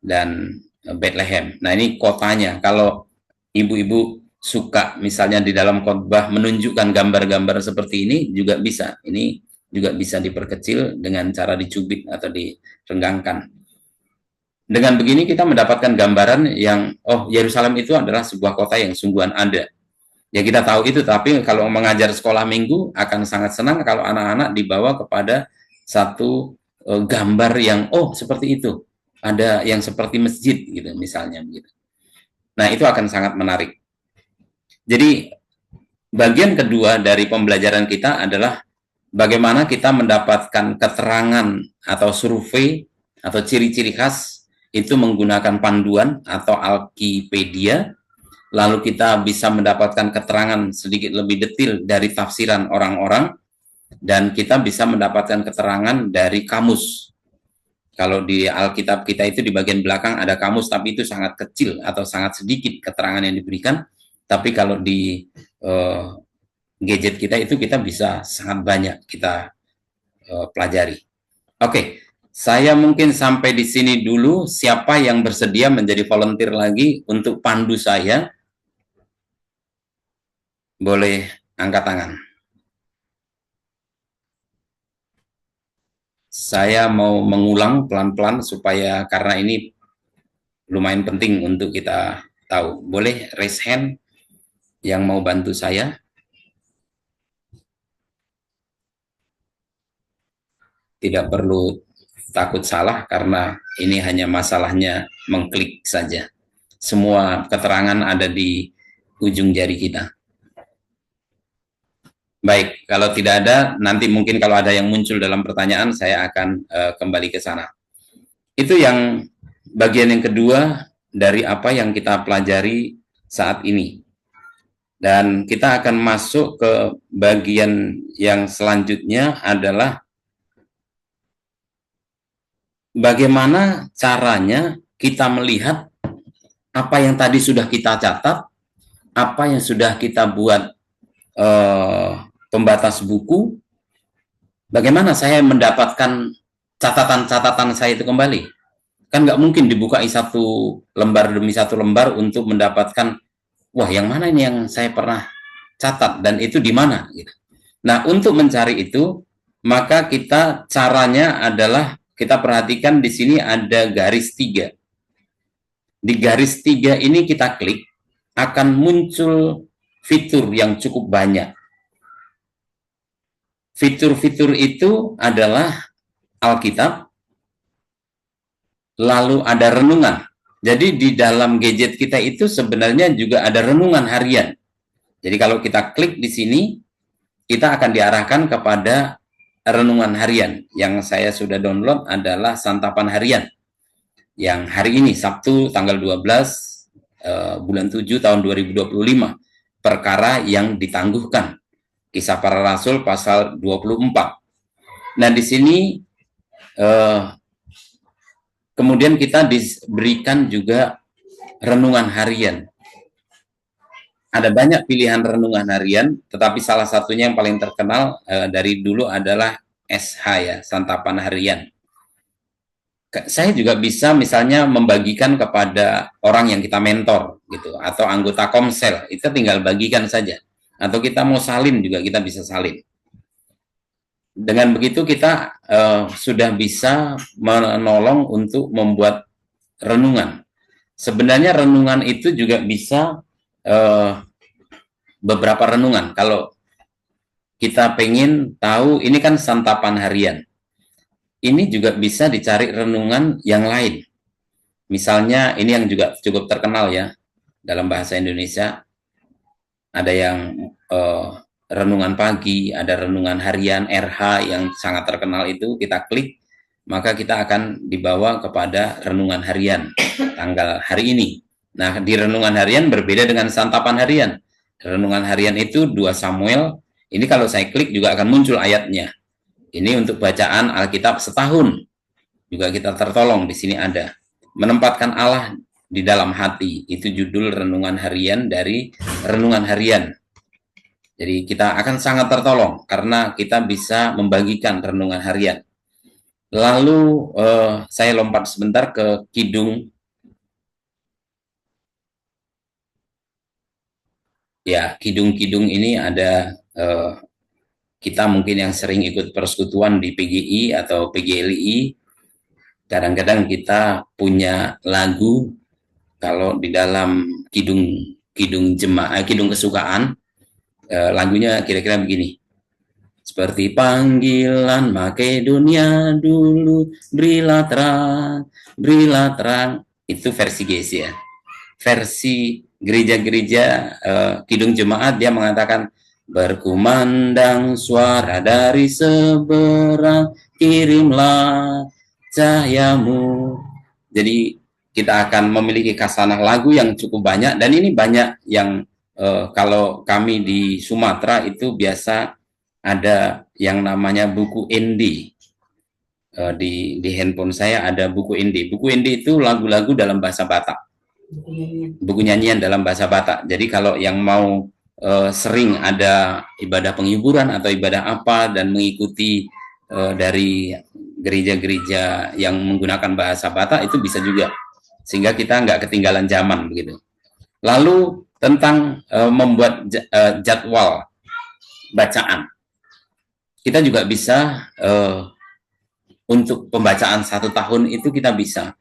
dan Bethlehem. Nah, ini kotanya. Kalau ibu-ibu suka misalnya di dalam khotbah menunjukkan gambar-gambar seperti ini juga bisa. Ini juga bisa diperkecil dengan cara dicubit atau direnggangkan. Dengan begini kita mendapatkan gambaran yang, oh, Yerusalem itu adalah sebuah kota yang sungguhan ada. Ya, kita tahu itu, tapi kalau mengajar sekolah minggu akan sangat senang kalau anak-anak dibawa kepada satu gambar yang, oh, seperti itu. Ada yang seperti masjid gitu misalnya begitu. Nah, itu akan sangat menarik. Jadi bagian kedua dari pembelajaran kita adalah bagaimana kita mendapatkan keterangan atau survei atau ciri-ciri khas itu menggunakan panduan atau Alkipedia, lalu kita bisa mendapatkan keterangan sedikit lebih detail dari tafsiran orang-orang, dan kita bisa mendapatkan keterangan dari kamus. Kalau di Alkitab kita itu di bagian belakang ada kamus, tapi itu sangat kecil atau sangat sedikit keterangan yang diberikan. Tapi kalau di gadget kita itu kita bisa sangat banyak kita pelajari. Oke, saya mungkin sampai di sini dulu. Siapa yang bersedia menjadi volunteer lagi untuk pandu saya? Boleh angkat tangan. Saya mau mengulang pelan-pelan supaya, karena ini lumayan penting untuk kita tahu. Boleh raise hand yang mau bantu saya? Tidak perlu takut salah karena ini hanya masalahnya mengklik saja. Semua keterangan ada di ujung jari kita. Baik, kalau tidak ada, nanti mungkin kalau ada yang muncul dalam pertanyaan, saya akan kembali ke sana. Itu yang bagian yang kedua dari apa yang kita pelajari saat ini. Dan kita akan masuk ke bagian yang selanjutnya adalah bagaimana caranya kita melihat apa yang tadi sudah kita catat, apa yang sudah kita buat pembatas buku, bagaimana saya mendapatkan catatan-catatan saya itu kembali. Kan nggak mungkin dibukai satu lembar demi satu lembar untuk mendapatkan, wah, yang mana ini yang saya pernah catat dan itu di mana gitu. Nah, untuk mencari itu, maka kita caranya adalah kita perhatikan di sini ada garis 3. Di garis 3 ini kita klik, akan muncul fitur yang cukup banyak. Fitur-fitur itu adalah Alkitab, lalu ada renungan. Jadi di dalam gadget kita itu sebenarnya juga ada renungan harian. Jadi kalau kita klik di sini, kita akan diarahkan kepada renungan harian. Yang saya sudah download adalah santapan harian. Yang hari ini, Sabtu tanggal 12 bulan 7 tahun 2025. Perkara yang ditangguhkan. Kisah Para Rasul pasal 24. Nah, di sini kemudian kita diberikan juga renungan harian. Ada banyak pilihan renungan harian, tetapi salah satunya yang paling terkenal dari dulu adalah SH ya, santapan harian. saya juga bisa misalnya membagikan kepada orang yang kita mentor gitu, atau anggota komsel, itu tinggal bagikan saja. Atau kita mau salin juga kita bisa salin. Dengan begitu kita sudah bisa menolong untuk membuat renungan. Sebenarnya renungan itu juga bisa beberapa renungan. Kalau kita pengen tahu, ini kan santapan harian. Ini juga bisa dicari renungan yang lain. Misalnya ini yang juga cukup terkenal ya dalam bahasa Indonesia. Ada yang renungan pagi, ada renungan harian RH yang sangat terkenal itu, kita klik, maka kita akan dibawa kepada renungan harian tanggal hari ini. Nah, di renungan harian berbeda dengan santapan harian. Renungan harian itu 2 Samuel, ini kalau saya klik juga akan muncul ayatnya. Ini untuk bacaan Alkitab setahun. Juga kita tertolong, di sini ada. Menempatkan Allah di dalam hati, itu judul renungan harian dari renungan harian. Jadi kita akan sangat tertolong karena kita bisa membagikan renungan harian. Lalu saya lompat sebentar ke kidung. Ya, kidung-kidung ini ada kita mungkin yang sering ikut persekutuan di PGI atau PGLI. Kadang-kadang kita punya lagu kalau di dalam kidung jemaah, kidung kesukaan, lagunya kira-kira begini. Seperti panggilan Makedonia dulu, berilah terang. Itu versi GC ya. Versi gereja-gereja kidung jemaat dia mengatakan, berkumandang suara dari seberang, kirimlah cahayamu. Jadi kita akan memiliki khasanah lagu yang cukup banyak, dan ini banyak yang kalau kami di Sumatera itu biasa ada yang namanya buku indie. Di handphone saya ada buku indie. Buku indie itu lagu-lagu dalam bahasa Batak. Buku nyanyian dalam bahasa Batak. Jadi kalau yang mau sering ada ibadah penghiburan atau ibadah apa dan mengikuti dari gereja-gereja yang menggunakan bahasa Batak, itu bisa juga. Sehingga kita nggak ketinggalan zaman begitu. Lalu tentang membuat jadwal bacaan, kita juga bisa untuk pembacaan 1 tahun itu kita bisa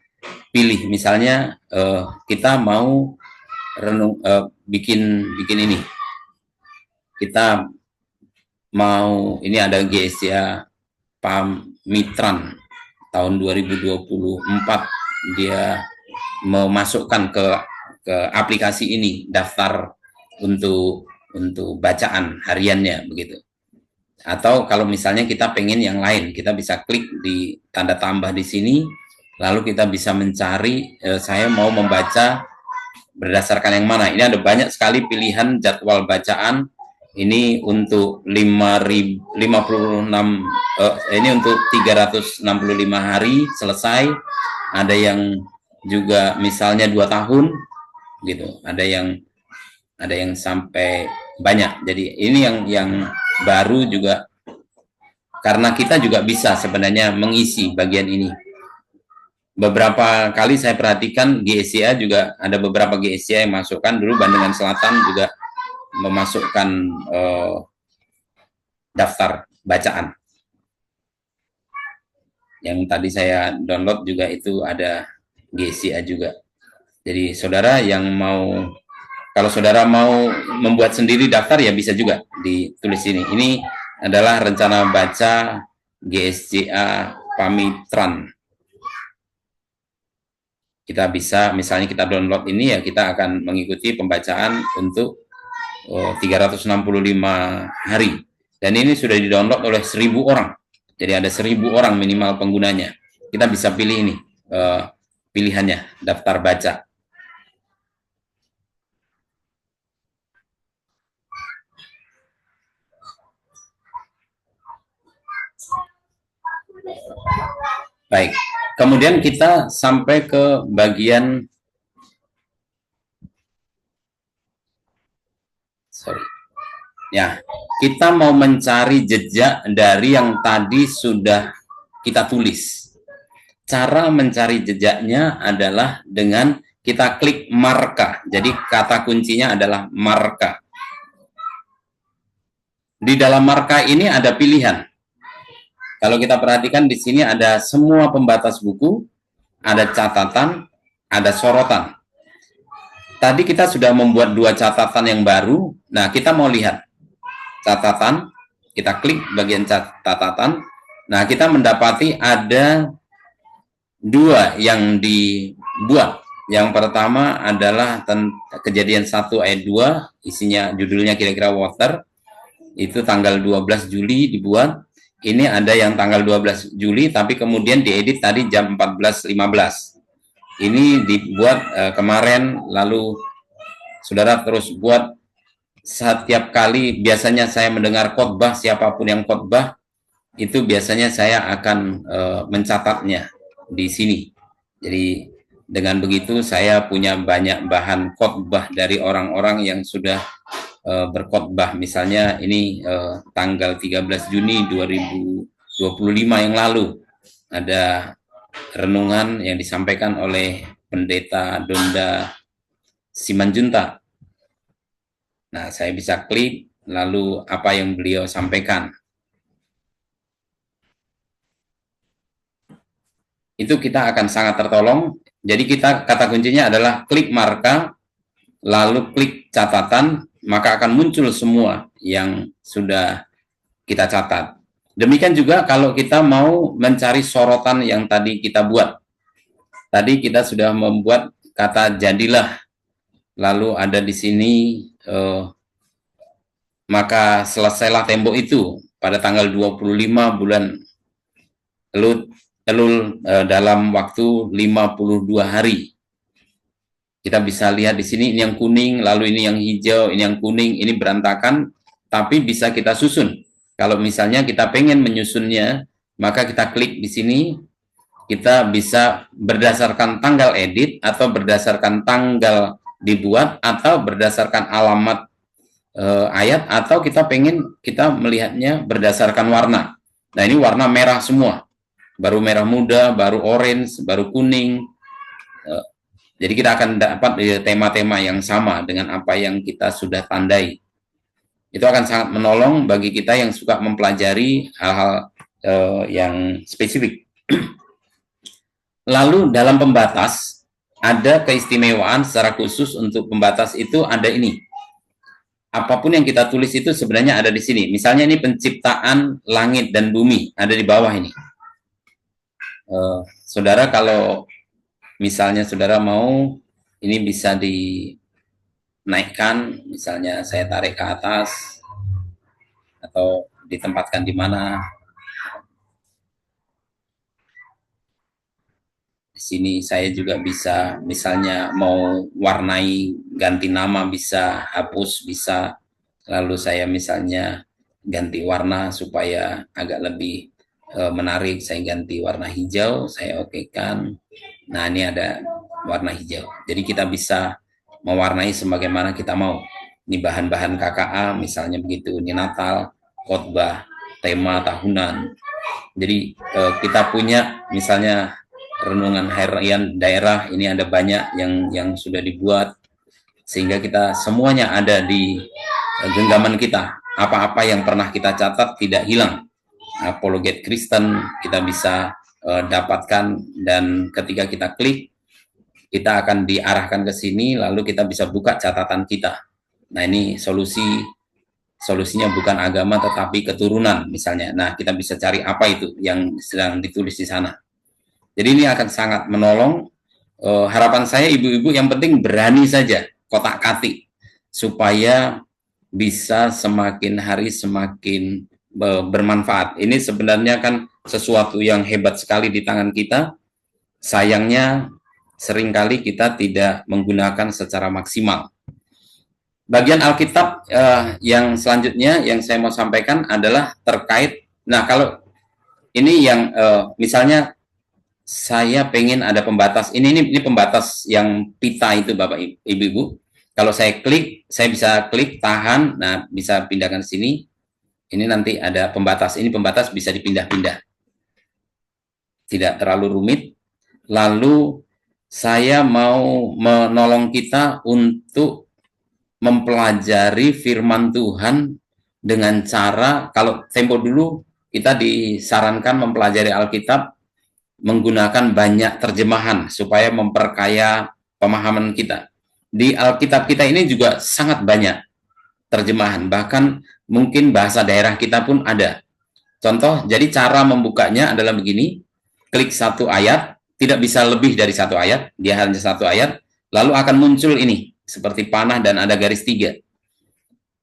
pilih, misalnya kita mau bikin ini, kita mau, ini ada GSA Pamitran tahun 2024, dia memasukkan ke aplikasi ini daftar untuk bacaan hariannya begitu. Atau kalau misalnya kita pengen yang lain, kita bisa klik di tanda tambah di sini, lalu kita bisa mencari saya mau membaca berdasarkan yang mana. Ini ada banyak sekali pilihan jadwal bacaan. Ini untuk 56 ini untuk 365 hari selesai. Ada yang juga misalnya 2 tahun gitu, ada yang sampai banyak. Jadi ini yang baru juga, karena kita juga bisa sebenarnya mengisi bagian ini. Beberapa kali saya perhatikan GSCA juga ada beberapa GSCA yang masukkan, dulu Bandungan Selatan juga memasukkan daftar bacaan. Yang tadi saya download juga itu ada GSCA juga. Jadi saudara yang mau, kalau saudara mau membuat sendiri daftar ya bisa juga ditulis ini. Ini adalah rencana baca GSCA Pamitran. Kita bisa, misalnya kita download ini ya, kita akan mengikuti pembacaan untuk 365 hari. Dan ini sudah di-download oleh 1.000 orang. Jadi ada 1.000 orang minimal penggunanya. Kita bisa pilih ini pilihannya, daftar baca. Baik, kemudian kita sampai ke bagian ya, kita mau mencari jejak dari yang tadi sudah kita tulis. cara mencari jejaknya adalah dengan kita klik marka. Jadi kata kuncinya adalah marka. Di dalam marka ini ada pilihan. Kalau kita perhatikan di sini ada semua pembatas buku, ada catatan, ada sorotan. Tadi kita sudah membuat 2 catatan yang baru. Nah, kita mau lihat catatan, kita klik bagian catatan. Nah, kita mendapati ada 2 yang dibuat. Yang pertama adalah kejadian 1 ayat 2, isinya judulnya kira-kira water. Itu tanggal 12 Juli dibuat. Ini ada yang tanggal 12 Juli, tapi kemudian diedit tadi jam 14.15. Ini dibuat kemarin, lalu saudara terus buat setiap kali. Biasanya saya mendengar khotbah, siapapun yang khotbah, itu biasanya saya akan mencatatnya di sini. Jadi dengan begitu saya punya banyak bahan khotbah dari orang-orang yang sudah berkhotbah. Misalnya ini tanggal 13 Juni 2025 yang lalu ada renungan yang disampaikan oleh Pendeta Donda Simanjuntak. Nah, saya bisa klik lalu apa yang beliau sampaikan. Itu kita akan sangat tertolong. Jadi kata kuncinya adalah klik marka, lalu klik catatan, maka akan muncul semua yang sudah kita catat. Demikian juga kalau kita mau mencari sorotan yang tadi kita buat. Tadi kita sudah membuat kata jadilah, lalu ada di sini, maka selesailah tembok itu pada tanggal 25 bulan Elul dalam waktu 52 hari. Kita bisa lihat di sini, ini yang kuning, lalu ini yang hijau, ini yang kuning, ini berantakan, tapi bisa kita susun. Kalau misalnya kita pengen menyusunnya, maka kita klik di sini, kita bisa berdasarkan tanggal edit, atau berdasarkan tanggal dibuat, atau berdasarkan alamat ayat, atau kita pengen kita melihatnya berdasarkan warna. Nah, ini warna merah semua, baru merah muda, baru orange, baru kuning. Jadi kita akan dapat tema-tema yang sama dengan apa yang kita sudah tandai. Itu akan sangat menolong bagi kita yang suka mempelajari hal-hal yang spesifik. Lalu dalam pembatas, ada keistimewaan secara khusus untuk pembatas itu ada ini. Apapun yang kita tulis itu sebenarnya ada di sini. Misalnya ini penciptaan langit dan bumi, ada di bawah ini. Saudara kalau misalnya saudara mau, ini bisa dinaikkan, misalnya saya tarik ke atas, atau ditempatkan di mana. Di sini saya juga bisa, misalnya mau warnai, ganti nama bisa, hapus bisa, lalu saya misalnya ganti warna supaya agak lebih menarik, saya ganti warna hijau, saya okekan. Nah, ini ada warna hijau. Jadi kita bisa mewarnai sebagaimana kita mau. Ini bahan-bahan KKA, misalnya begitu. Ini Natal, khotbah, tema tahunan. Jadi kita punya misalnya renungan harian daerah, ini ada banyak yang sudah dibuat, sehingga kita semuanya ada di genggaman kita. Apa-apa yang pernah kita catat tidak hilang. Apologet Kristen kita bisa dapatkan, dan ketika kita klik, kita akan diarahkan ke sini, lalu kita bisa buka catatan kita. Nah, ini solusinya bukan agama tetapi keturunan misalnya. Nah, kita bisa cari apa itu yang sedang ditulis di sana. Jadi ini akan sangat menolong. Harapan saya ibu-ibu yang penting berani saja kotak-katik supaya bisa semakin hari semakin bermanfaat. Ini sebenarnya kan sesuatu yang hebat sekali di tangan kita. Sayangnya seringkali kita tidak menggunakan secara maksimal. Bagian Alkitab yang selanjutnya yang saya mau sampaikan adalah terkait, nah kalau ini yang misalnya saya pengen ada pembatas, ini pembatas yang pita itu Bapak Ibu. Kalau saya klik, saya bisa klik tahan, nah bisa pindahkan sini. Ini nanti ada pembatas, ini pembatas bisa dipindah-pindah. Tidak terlalu rumit. lalu saya mau menolong kita untuk mempelajari firman Tuhan dengan cara, kalau tempo dulu kita disarankan mempelajari Alkitab menggunakan banyak terjemahan supaya memperkaya pemahaman kita. Di Alkitab kita ini juga sangat banyak terjemahan, bahkan mungkin bahasa daerah kita pun ada. Contoh, jadi cara membukanya adalah begini, klik satu ayat, tidak bisa lebih dari satu ayat, dia hanya satu ayat, lalu akan muncul ini, seperti panah dan ada garis 3.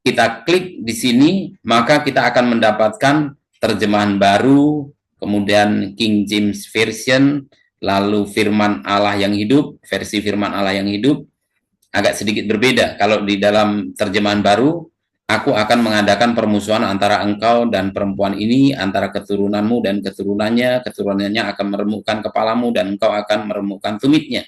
Kita klik di sini, maka kita akan mendapatkan terjemahan baru, kemudian King James Version, lalu firman Allah yang hidup, versi firman Allah yang hidup, agak sedikit berbeda. Kalau di dalam terjemahan baru, aku akan mengadakan permusuhan antara engkau dan perempuan ini, antara keturunanmu dan keturunannya akan meremukkan kepalamu dan engkau akan meremukkan tumitnya.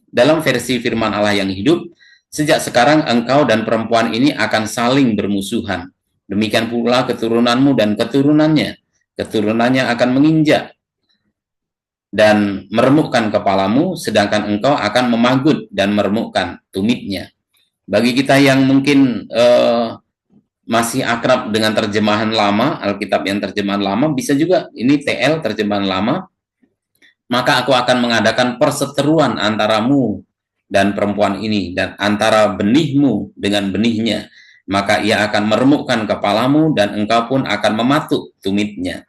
Dalam versi firman Allah yang hidup, sejak sekarang engkau dan perempuan ini akan saling bermusuhan. Demikian pula keturunanmu dan keturunannya akan menginjak dan meremukkan kepalamu, sedangkan engkau akan memagut dan meremukkan tumitnya. Bagi kita yang mungkin masih akrab dengan terjemahan lama, Alkitab yang terjemahan lama, bisa juga ini TL terjemahan lama, maka aku akan mengadakan perseteruan antaramu dan perempuan ini, dan antara benihmu dengan benihnya, maka ia akan meremukkan kepalamu dan engkau pun akan mematuk tumitnya.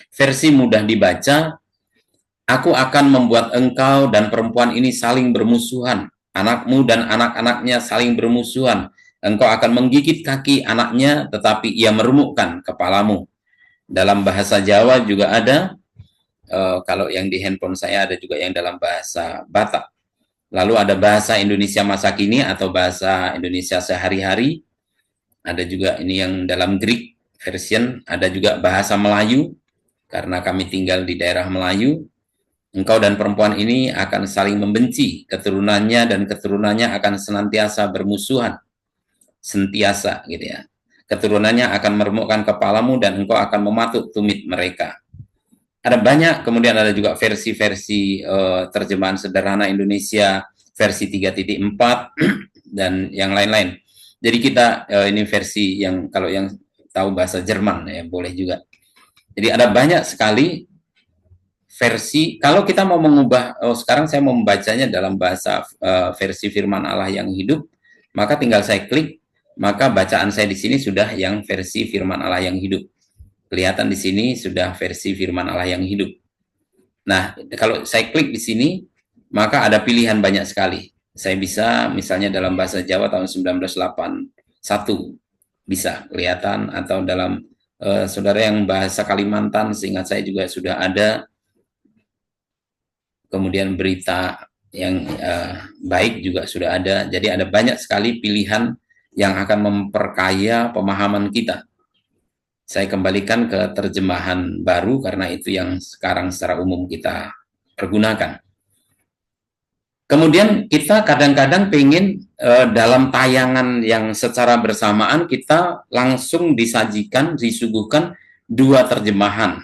Versi mudah dibaca, aku akan membuat engkau dan perempuan ini saling bermusuhan, anakmu dan anak-anaknya saling bermusuhan. Engkau akan menggigit kaki anaknya, tetapi ia meremukkan kepalamu. Dalam bahasa Jawa juga ada, kalau yang di handphone saya ada juga yang dalam bahasa Batak. Lalu ada bahasa Indonesia masa kini atau bahasa Indonesia sehari-hari. Ada juga ini yang dalam Greek version, ada juga bahasa Melayu, karena kami tinggal di daerah Melayu. Engkau dan perempuan ini akan saling membenci, keturunannya dan keturunannya akan senantiasa bermusuhan. Sentiasa gitu ya. Keturunannya akan meremukkan kepalamu dan engkau akan mematuk tumit mereka. Ada banyak, kemudian ada juga versi-versi terjemahan sederhana Indonesia versi 3.4 dan yang lain-lain. Jadi kita ini versi yang kalau yang tahu bahasa Jerman ya boleh juga. Jadi ada banyak sekali versi. Kalau kita mau mengubah, sekarang saya mau membacanya dalam bahasa versi firman Allah yang hidup, maka tinggal saya klik, maka bacaan saya di sini sudah yang versi firman Allah yang hidup. Kelihatan di sini sudah versi firman Allah yang hidup. Nah, kalau saya klik di sini, maka ada pilihan banyak sekali. Saya bisa misalnya dalam bahasa Jawa tahun 1981 bisa kelihatan, atau dalam saudara yang bahasa Kalimantan, seingat saya juga sudah ada. Kemudian berita yang baik juga sudah ada. Jadi ada banyak sekali pilihan yang akan memperkaya pemahaman kita. Saya kembalikan ke terjemahan baru karena itu yang sekarang secara umum kita pergunakan. Kemudian kita kadang-kadang pengen dalam tayangan yang secara bersamaan kita langsung disuguhkan dua terjemahan.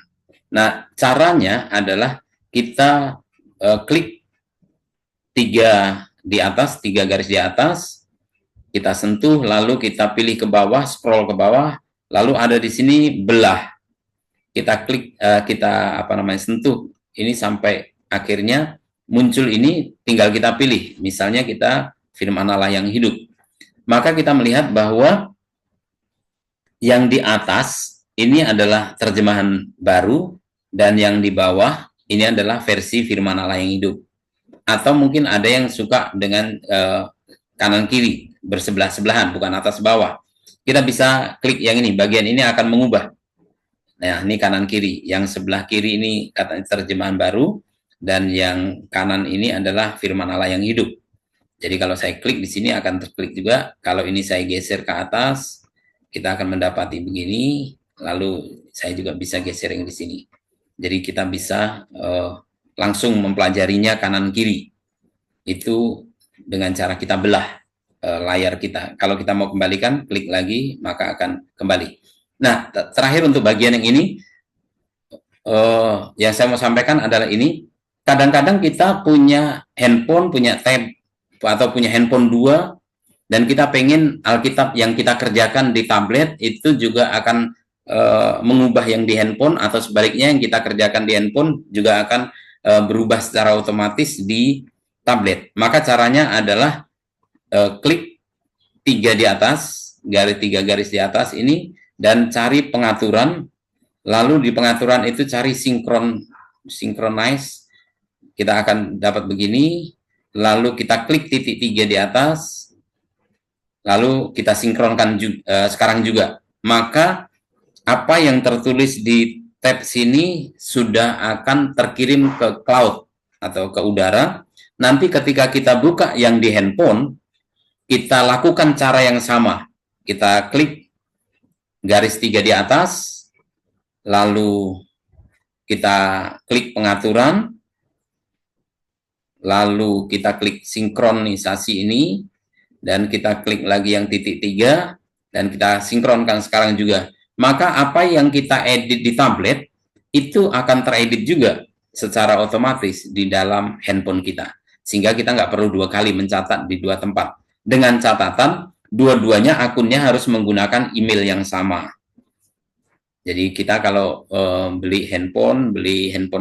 Nah, caranya adalah kita klik tiga garis di atas, kita sentuh, lalu kita pilih ke bawah, scroll ke bawah, lalu ada di sini belah. Kita klik, kita sentuh ini sampai akhirnya muncul ini, tinggal kita pilih. Misalnya kita firman Allah yang hidup. Maka kita melihat bahwa yang di atas ini adalah terjemahan baru dan yang di bawah ini adalah versi firman Allah yang hidup. Atau mungkin ada yang suka dengan kanan kiri, bersebelah-sebelahan, bukan atas bawah. Kita bisa klik yang ini, bagian ini akan mengubah. Nah, ini kanan kiri. Yang sebelah kiri ini kata terjemahan baru, dan yang kanan ini adalah firman Allah yang hidup. Jadi kalau saya klik di sini akan terklik juga. Kalau ini saya geser ke atas, kita akan mendapati begini. Lalu saya juga bisa geser yang di sini. Jadi kita bisa langsung mempelajarinya kanan kiri. Itu dengan cara kita belah layar kita. Kalau kita mau kembalikan, klik lagi, maka akan kembali. Nah, terakhir untuk bagian yang ini, yang saya mau sampaikan adalah ini. kadang-kadang kita punya handphone, punya tab, atau punya handphone 2, dan kita pengen Alkitab yang kita kerjakan di tablet itu juga akan mengubah yang di handphone, atau sebaliknya yang kita kerjakan di handphone juga akan berubah secara otomatis di tablet. Maka caranya adalah klik 3 di atas, 3 garis di atas ini, dan cari pengaturan, lalu di pengaturan itu cari synchronize, kita akan dapat begini, lalu kita klik titik 3 di atas, lalu kita sinkronkan sekarang juga. Maka apa yang tertulis di tab sini sudah akan terkirim ke cloud atau ke udara. Nanti ketika kita buka yang di handphone, kita lakukan cara yang sama. Kita klik garis 3 di atas, lalu kita klik pengaturan, lalu kita klik sinkronisasi ini, dan kita klik lagi yang titik 3, dan kita sinkronkan sekarang juga. Maka apa yang kita edit di tablet, itu akan teredit juga secara otomatis di dalam handphone kita. Sehingga kita nggak perlu 2 kali mencatat di 2 tempat. Dengan catatan, dua-duanya akunnya harus menggunakan email yang sama. Jadi kita kalau beli handphone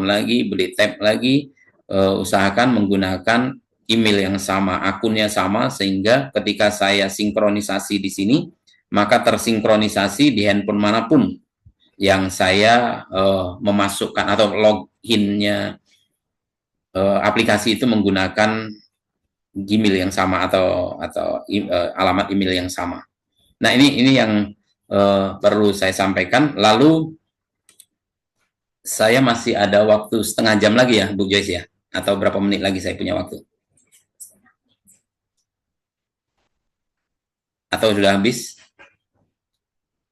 lagi, beli tab lagi, usahakan menggunakan email yang sama, akunnya sama, sehingga ketika saya sinkronisasi di sini, maka tersinkronisasi di handphone manapun yang saya memasukkan atau loginnya aplikasi itu menggunakan Gmail yang sama atau alamat email yang sama. Nah, ini yang perlu saya sampaikan. Lalu saya masih ada waktu setengah jam lagi ya, Bu Joyce ya, atau berapa menit lagi saya punya waktu? Atau sudah habis?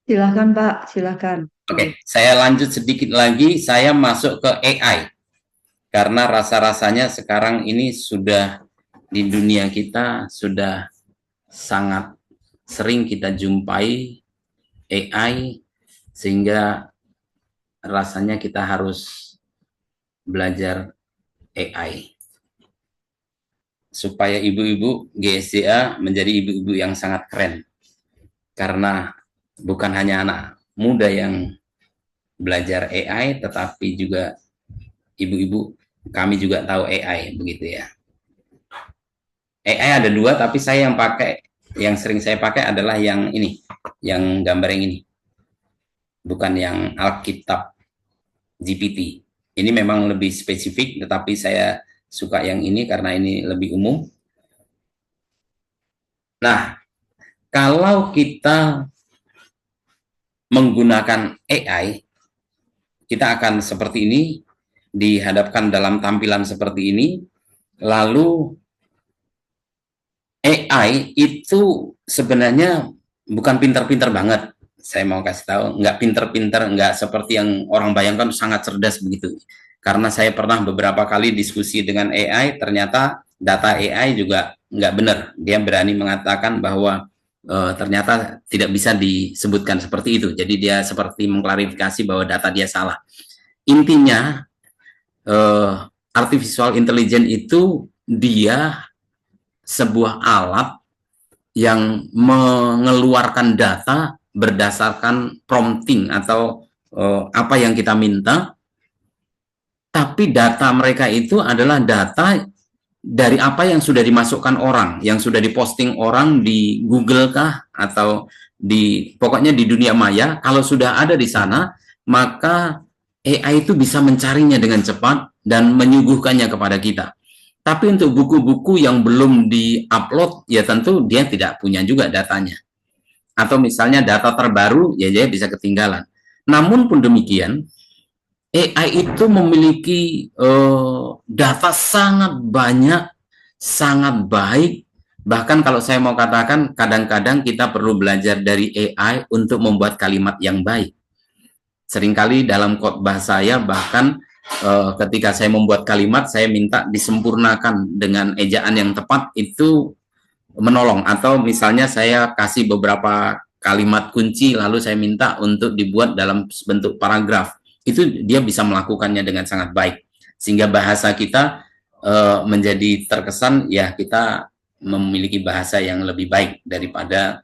Silakan Pak, silakan. Oke, saya lanjut sedikit lagi, saya masuk ke AI. Karena rasa-rasanya sekarang ini sudah di dunia kita sudah sangat sering kita jumpai AI, sehingga rasanya kita harus belajar AI. Supaya ibu-ibu GSDA menjadi ibu-ibu yang sangat keren. Karena bukan hanya anak muda yang belajar AI, tetapi juga ibu-ibu, kami juga tahu AI, begitu ya. AI ada 2, tapi saya yang sering saya pakai adalah yang ini, yang gambar yang ini. Bukan yang Alkitab GPT. Ini memang lebih spesifik, tetapi saya suka yang ini karena ini lebih umum. Nah, kalau kita menggunakan AI, kita akan seperti ini, dihadapkan dalam tampilan seperti ini, lalu AI itu sebenarnya bukan pinter-pinter banget. Saya mau kasih tahu, nggak pinter-pinter, nggak seperti yang orang bayangkan sangat cerdas begitu. Karena saya pernah beberapa kali diskusi dengan AI, ternyata data AI juga nggak benar. Dia berani mengatakan bahwa ternyata tidak bisa disebutkan seperti itu. Jadi dia seperti mengklarifikasi bahwa data dia salah. Intinya, artificial intelligence itu dia sebuah alat yang mengeluarkan data berdasarkan prompting atau apa yang kita minta, tapi data mereka itu adalah data dari apa yang sudah dimasukkan orang, yang sudah diposting orang di Google kah, atau pokoknya di dunia maya. Kalau sudah ada di sana, maka AI itu bisa mencarinya dengan cepat dan menyuguhkannya kepada kita. Tapi untuk buku-buku yang belum di-upload, ya tentu dia tidak punya juga datanya. Atau misalnya data terbaru, ya dia bisa ketinggalan. Namun pun demikian, AI itu memiliki data sangat banyak, sangat baik. Bahkan kalau saya mau katakan, kadang-kadang kita perlu belajar dari AI untuk membuat kalimat yang baik. Seringkali dalam khotbah saya, bahkan ketika saya membuat kalimat, saya minta disempurnakan dengan ejaan yang tepat, itu menolong. Atau misalnya saya kasih beberapa kalimat kunci, lalu saya minta untuk dibuat dalam bentuk paragraf. Itu dia bisa melakukannya dengan sangat baik. sehingga bahasa kita menjadi terkesan ya kita memiliki bahasa yang lebih baik daripada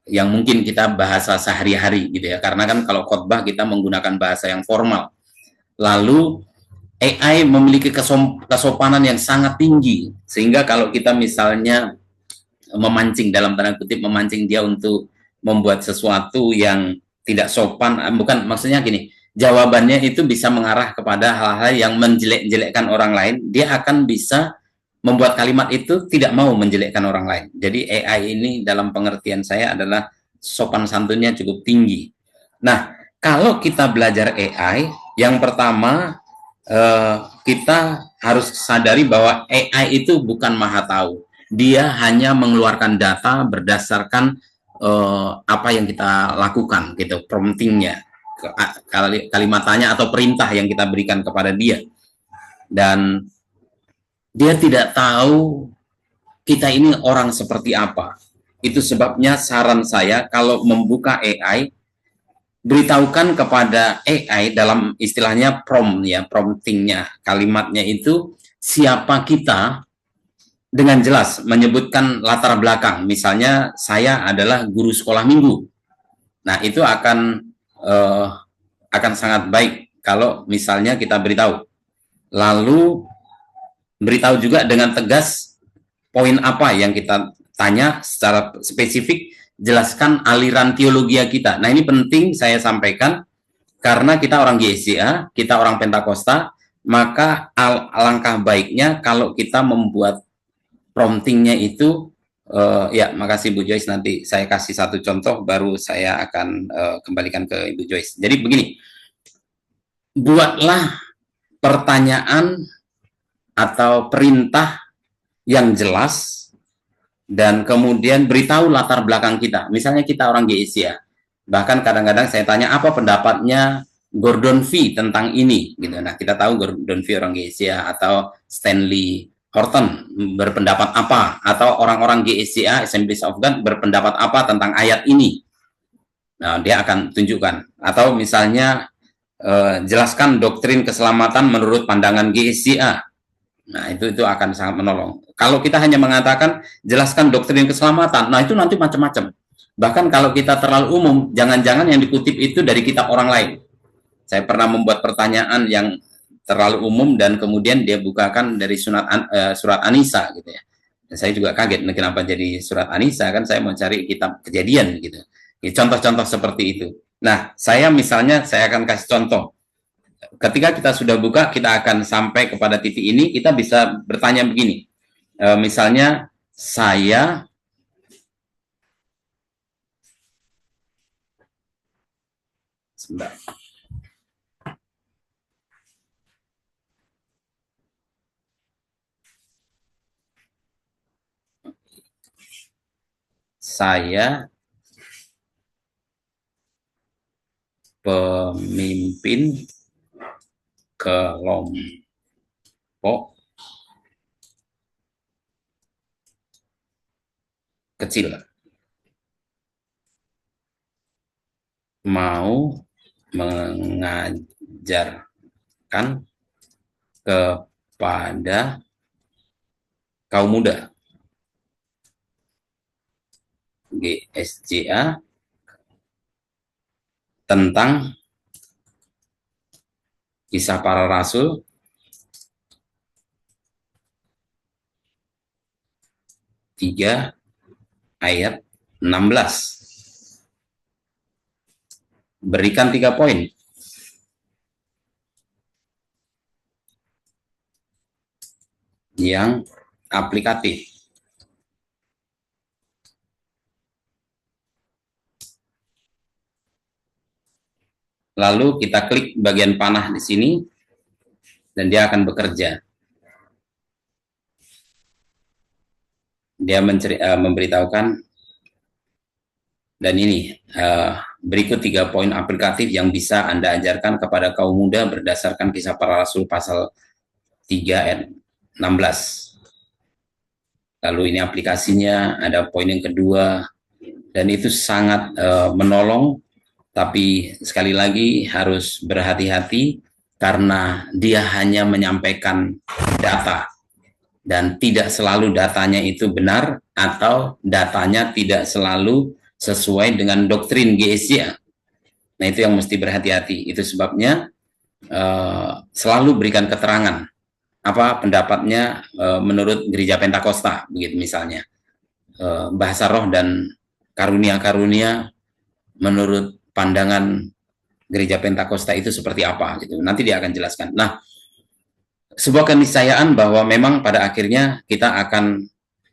yang mungkin kita bahasa sehari-hari gitu ya, karena kan kalau khotbah kita menggunakan bahasa yang formal. Lalu AI memiliki kesopanan yang sangat tinggi, sehingga kalau kita misalnya memancing, dalam tanda kutip memancing dia untuk membuat sesuatu yang tidak sopan, bukan, maksudnya gini, jawabannya itu bisa mengarah kepada hal-hal yang menjelek-jelekkan orang lain, dia akan bisa membuat kalimat itu tidak mau menjelekkan orang lain. Jadi AI ini dalam pengertian saya adalah sopan santunnya cukup tinggi. Nah, kalau kita belajar AI, yang pertama kita harus sadari bahwa AI itu bukan maha tahu. Dia hanya mengeluarkan data berdasarkan apa yang kita lakukan, gitu, promptingnya, kalimat tanya atau perintah yang kita berikan kepada dia. Dan dia tidak tahu kita ini orang seperti apa. Itu sebabnya saran saya kalau membuka AI, beritahukan kepada AI dalam istilahnya prompt ya, promptingnya, kalimatnya itu siapa kita dengan jelas, menyebutkan latar belakang. Misalnya saya adalah guru sekolah minggu. Nah, itu akan sangat baik kalau misalnya kita beritahu. Lalu beritahu juga dengan tegas poin apa yang kita tanya secara spesifik, jelaskan aliran teologi kita. Nah, ini penting saya sampaikan karena kita orang GSCA, kita orang Pentakosta, maka alangkah baiknya kalau kita membuat promptingnya itu ya, makasih Bu Joyce, nanti saya kasih satu contoh baru saya akan kembalikan ke Ibu Joyce. Jadi begini, buatlah pertanyaan atau perintah yang jelas dan kemudian beritahu latar belakang kita. Misalnya kita orang GSCA, bahkan kadang-kadang saya tanya apa pendapatnya Gordon Fee tentang ini, gitu. Nah, kita tahu Gordon Fee orang GSCA, atau Stanley Horton berpendapat apa, atau orang-orang GSCA Assemblies of God berpendapat apa tentang ayat ini. Nah, dia akan tunjukkan. Atau misalnya jelaskan doktrin keselamatan menurut pandangan GSCA. Nah, itu akan sangat menolong. Kalau kita hanya mengatakan jelaskan doktrin keselamatan, nah itu nanti macam-macam. Bahkan kalau kita terlalu umum, jangan-jangan yang dikutip itu dari kitab orang lain. Saya pernah membuat pertanyaan yang terlalu umum dan kemudian dia bukakan dari surat An-Nisa gitu ya. Dan saya juga kaget, kenapa jadi surat An-Nisa, kan saya mau cari kitab Kejadian gitu. Contoh-contoh seperti itu. Nah, saya misalnya, saya akan kasih contoh. Ketika kita sudah buka, kita akan sampai kepada titik ini, kita bisa bertanya begini. Misalnya, saya sebentar. Saya pemimpin kelompok kecil, mau mengajarkan kepada kaum muda GSCA tentang Kisah Para Rasul 3 ayat 16. Berikan 3 poin. Yang aplikatif. Lalu kita klik bagian panah di sini dan dia akan bekerja. Dia memberitahukan, dan ini berikut 3 poin aplikatif yang bisa Anda ajarkan kepada kaum muda berdasarkan Kisah Para Rasul pasal 3 ayat 16. Lalu ini aplikasinya, ada poin yang kedua, dan itu sangat menolong. Tapi sekali lagi harus berhati-hati karena dia hanya menyampaikan data dan tidak selalu datanya itu benar atau datanya tidak selalu sesuai dengan doktrin GSJ. Nah, itu yang mesti berhati-hati. Itu sebabnya selalu berikan keterangan apa pendapatnya menurut Gereja Pentakosta, begitu misalnya. Bahasa roh dan karunia-karunia menurut pandangan Gereja Pentakosta itu seperti apa gitu. Nanti dia akan jelaskan. Nah, sebuah keniscayaan bahwa memang pada akhirnya kita akan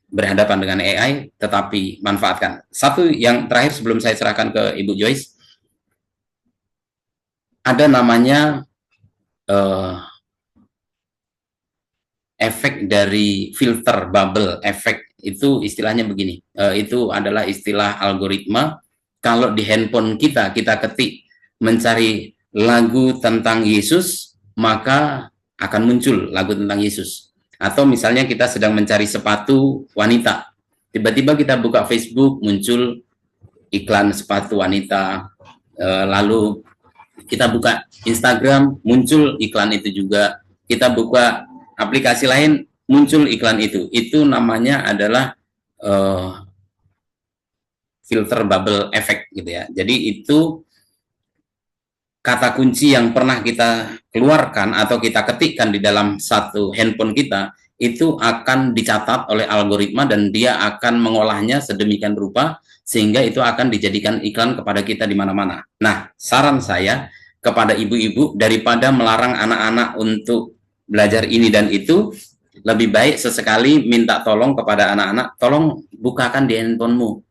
berhadapan dengan AI, tetapi manfaatkan. Satu yang terakhir sebelum saya serahkan ke Ibu Joyce, ada namanya efek dari filter bubble efek. Itu istilahnya begini, itu adalah istilah algoritma. Kalau di handphone kita ketik mencari lagu tentang Yesus, maka akan muncul lagu tentang Yesus. Atau misalnya kita sedang mencari sepatu wanita, tiba-tiba kita buka Facebook, muncul iklan sepatu wanita. Lalu kita buka Instagram, muncul iklan itu juga. Kita buka aplikasi lain, muncul iklan itu. Itu namanya adalah filter bubble effect gitu ya. Jadi itu kata kunci yang pernah kita keluarkan atau kita ketikkan di dalam satu handphone kita, itu akan dicatat oleh algoritma dan dia akan mengolahnya sedemikian rupa sehingga itu akan dijadikan iklan kepada kita di mana-mana. Nah, saran saya kepada ibu-ibu, daripada melarang anak-anak untuk belajar ini dan itu, lebih baik sesekali minta tolong kepada anak-anak, tolong bukakan di handphonemu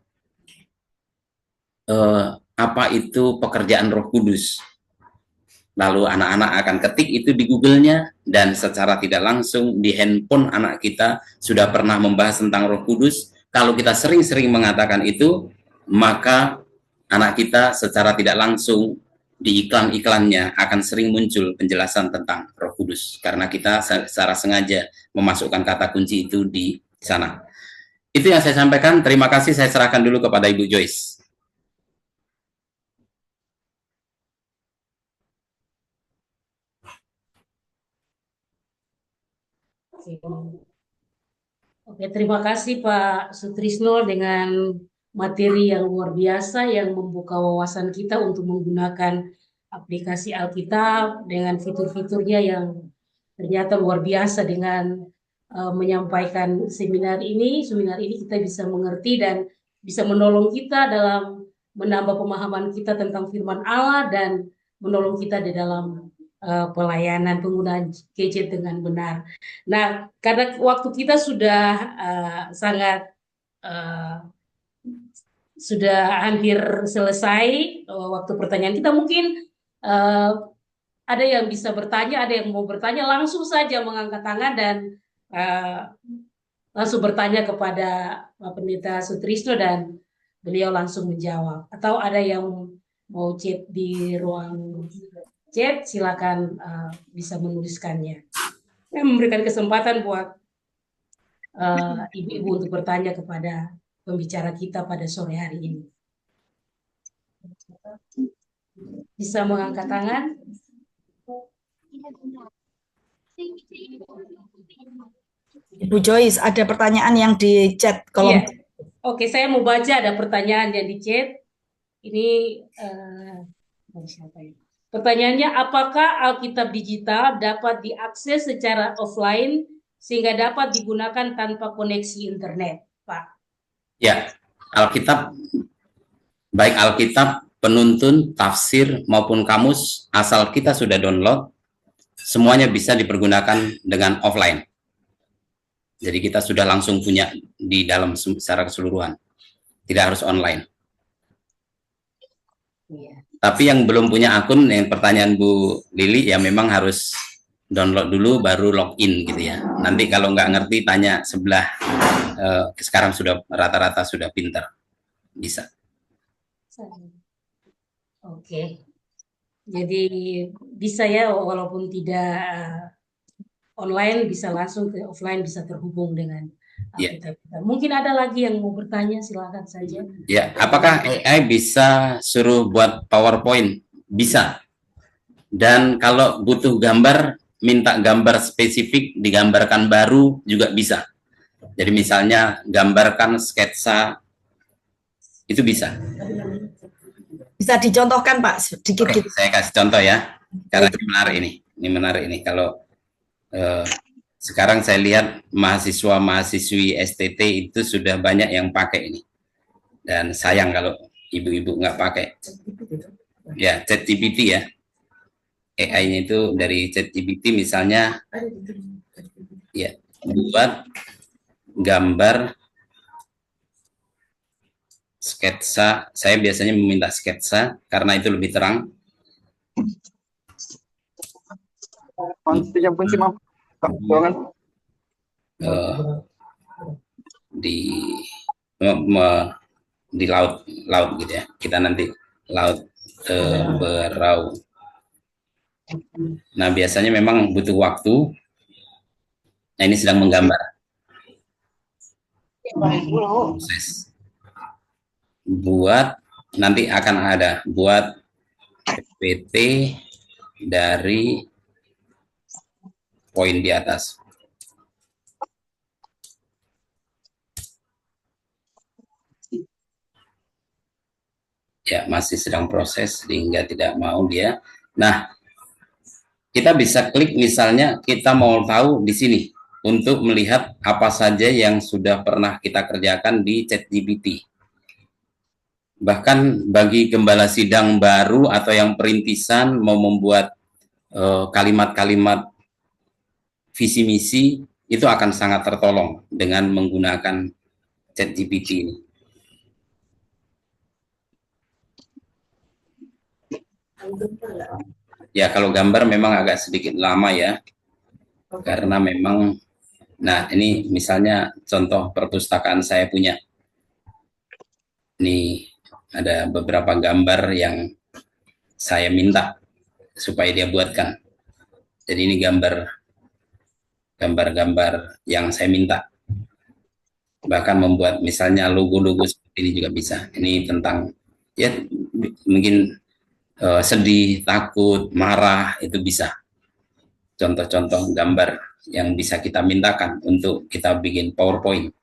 apa itu pekerjaan Roh Kudus. Lalu anak-anak akan ketik itu di Google-nya, dan secara tidak langsung di handphone anak kita sudah pernah membahas tentang Roh Kudus. Kalau kita sering-sering mengatakan itu, maka anak kita secara tidak langsung di iklan-iklannya akan sering muncul penjelasan tentang Roh Kudus, karena kita secara sengaja memasukkan kata kunci itu di sana. Itu yang saya sampaikan. Terima kasih. Saya serahkan dulu kepada Ibu Joyce. Oke, terima kasih Pak Sutrisno dengan materi yang luar biasa yang membuka wawasan kita untuk menggunakan aplikasi Alkitab dengan fitur-fiturnya yang ternyata luar biasa. Dengan menyampaikan seminar ini kita bisa mengerti dan bisa menolong kita dalam menambah pemahaman kita tentang firman Allah dan menolong kita di dalam pelayanan penggunaan gadget dengan benar. Nah, karena waktu kita sudah sangat sudah hampir selesai waktu pertanyaan kita, mungkin ada yang bisa bertanya, ada yang mau bertanya, langsung saja mengangkat tangan dan langsung bertanya kepada Pak Pendeta Sutrisno dan beliau langsung menjawab. Atau ada yang mau chat di ruang chat, silakan bisa menuliskannya. Saya memberikan kesempatan buat ibu-ibu untuk bertanya kepada pembicara kita pada sore hari ini. Bisa mengangkat tangan? Ibu Joyce, ada pertanyaan yang di chat kolom. Iya. Oke, saya mau baca, ada pertanyaan yang di chat. Ini siapa ya? Pertanyaannya, apakah Alkitab digital dapat diakses secara offline sehingga dapat digunakan tanpa koneksi internet, Pak? Ya, Alkitab, baik Alkitab, penuntun, tafsir, maupun kamus, asal kita sudah download, semuanya bisa dipergunakan dengan offline. Jadi kita sudah langsung punya di dalam secara keseluruhan. Tidak harus online. Iya. Tapi yang belum punya akun, yang pertanyaan Bu Lili, ya memang harus download dulu baru login gitu ya. Nanti kalau nggak ngerti tanya sebelah, sekarang sudah rata-rata sudah pintar, bisa. Oke, jadi bisa ya, walaupun tidak online, bisa langsung ke offline, bisa terhubung dengan kita. Mungkin ada lagi yang mau bertanya, silakan saja. Ya, apakah AI bisa suruh buat PowerPoint? Bisa. Dan kalau butuh gambar, minta gambar spesifik, digambarkan baru juga bisa. Jadi misalnya gambarkan sketsa, itu bisa. Bisa dicontohkan Pak sedikit Oke, gitu. saya kasih contoh ya, karena ini menarik ini. Ini menarik ini. Kalau sekarang saya lihat mahasiswa-mahasiswi STT itu sudah banyak yang pakai ini. Dan sayang kalau ibu-ibu nggak pakai. Ya, ChatGPT ya. AI-nya itu dari ChatGPT misalnya, ya, buat gambar sketsa. Saya biasanya meminta sketsa karena itu lebih terang. Di laut gitu ya. Kita nanti laut berau. Nah, biasanya memang butuh waktu. Nah, ini sedang menggambar. Proses. Buat, nanti akan ada buat PPT dari poin di atas. Ya, masih sedang proses sehingga tidak mau dia. Nah, kita bisa klik misalnya kita mau tahu di sini untuk melihat apa saja yang sudah pernah kita kerjakan di ChatGPT. Bahkan bagi gembala sidang baru atau yang perintisan mau membuat kalimat-kalimat visi misi, itu akan sangat tertolong dengan menggunakan ChatGPT ini. Ya, kalau gambar memang agak sedikit lama ya, karena memang, nah ini misalnya contoh perpustakaan saya punya. Ini ada beberapa gambar yang saya minta supaya dia buatkan. Jadi ini gambar-gambar yang saya minta. Bahkan membuat misalnya logo-logo seperti ini juga bisa. Ini tentang, ya mungkin sedih, takut, marah, itu bisa. Contoh-contoh gambar yang bisa kita mintakan untuk kita bikin PowerPoint.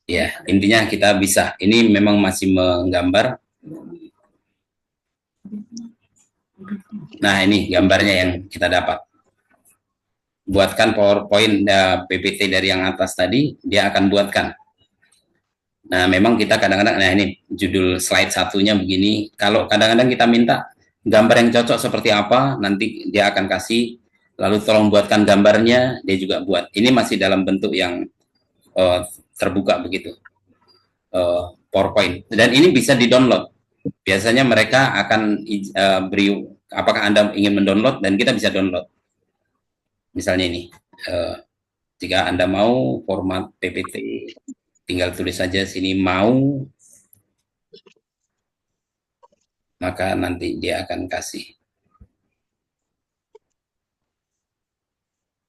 Ya, intinya kita bisa. Ini memang masih menggambar. Nah, ini gambarnya yang kita dapat. Buatkan PowerPoint PPT dari yang atas tadi, dia akan buatkan. Nah, memang kita kadang-kadang, nah ini judul slide satunya begini. Kalau kadang-kadang kita minta gambar yang cocok seperti apa, nanti dia akan kasih, lalu tolong buatkan gambarnya, dia juga buat. Ini masih dalam bentuk yang terbuka begitu, PowerPoint. Dan ini bisa di-download. Biasanya mereka akan beri, apakah Anda ingin mendownload, dan kita bisa download. Misalnya ini, jika Anda mau format PPT, tinggal tulis saja sini mau, maka nanti dia akan kasih.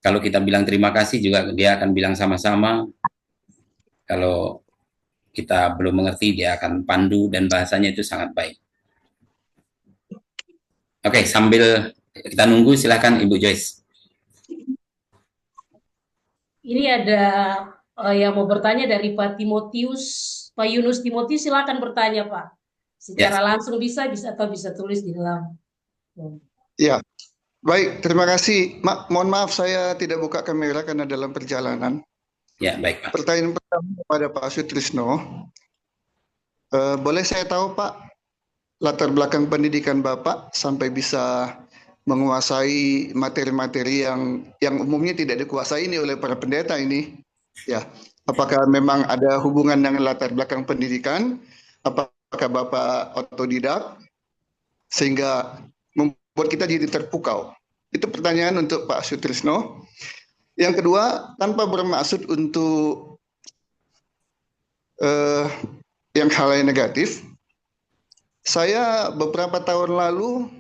Kalau kita bilang terima kasih juga dia akan bilang sama-sama. Kalau kita belum mengerti, dia akan pandu dan bahasanya itu sangat baik. Oke, sambil kita nunggu, silakan Ibu Joyce. Ini ada yang mau bertanya dari Pak Timotius, Pak Yunus Timotius, silakan bertanya Pak. Secara langsung bisa atau bisa tulis di dalam. Ya, baik, terima kasih. Mohon maaf saya tidak buka kamera karena dalam perjalanan. Ya, baik Pak. Pertanyaan pertama kepada Pak Sutrisno. Boleh saya tahu Pak, latar belakang pendidikan Bapak sampai bisa menguasai materi-materi yang umumnya tidak dikuasai ini oleh para pendeta ini? Ya, apakah memang ada hubungan dengan latar belakang pendidikan? Apakah Bapak otodidak sehingga membuat kita jadi terpukau? Itu pertanyaan untuk Pak Sutrisno. Yang kedua, tanpa bermaksud untuk yang hal yang negatif, saya beberapa tahun lalu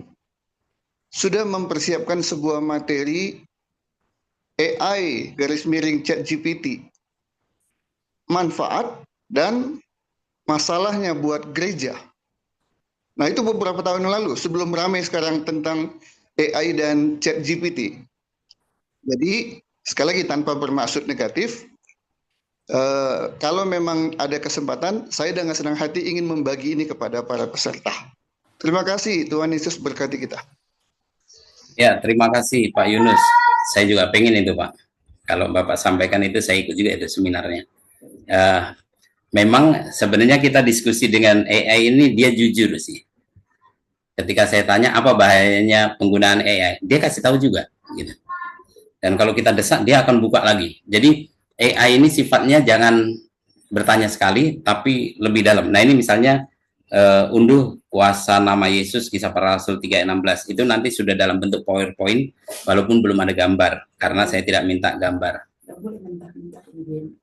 sudah mempersiapkan sebuah materi AI /ChatGPT, manfaat dan masalahnya buat gereja. Nah, itu beberapa tahun yang lalu, sebelum ramai sekarang tentang AI dan ChatGPT. Jadi, sekali lagi tanpa bermaksud negatif, kalau memang ada kesempatan, saya dengan senang hati ingin membagi ini kepada para peserta. Terima kasih, Tuhan Yesus berkati kita. Ya, terima kasih Pak Yunus. Saya juga pengen itu Pak. Kalau Bapak sampaikan itu, saya ikut juga itu seminarnya. Memang sebenarnya kita diskusi dengan AI ini, dia jujur sih. Ketika saya tanya apa bahayanya penggunaan AI, dia kasih tahu juga. Gitu. Dan kalau kita desak, dia akan buka lagi. Jadi AI ini sifatnya jangan bertanya sekali, tapi lebih dalam. Nah ini misalnya unduh kuasa nama Yesus, Kisah Para Rasul 3:16. Itu nanti sudah dalam bentuk PowerPoint, walaupun belum ada gambar, karena saya tidak minta gambar.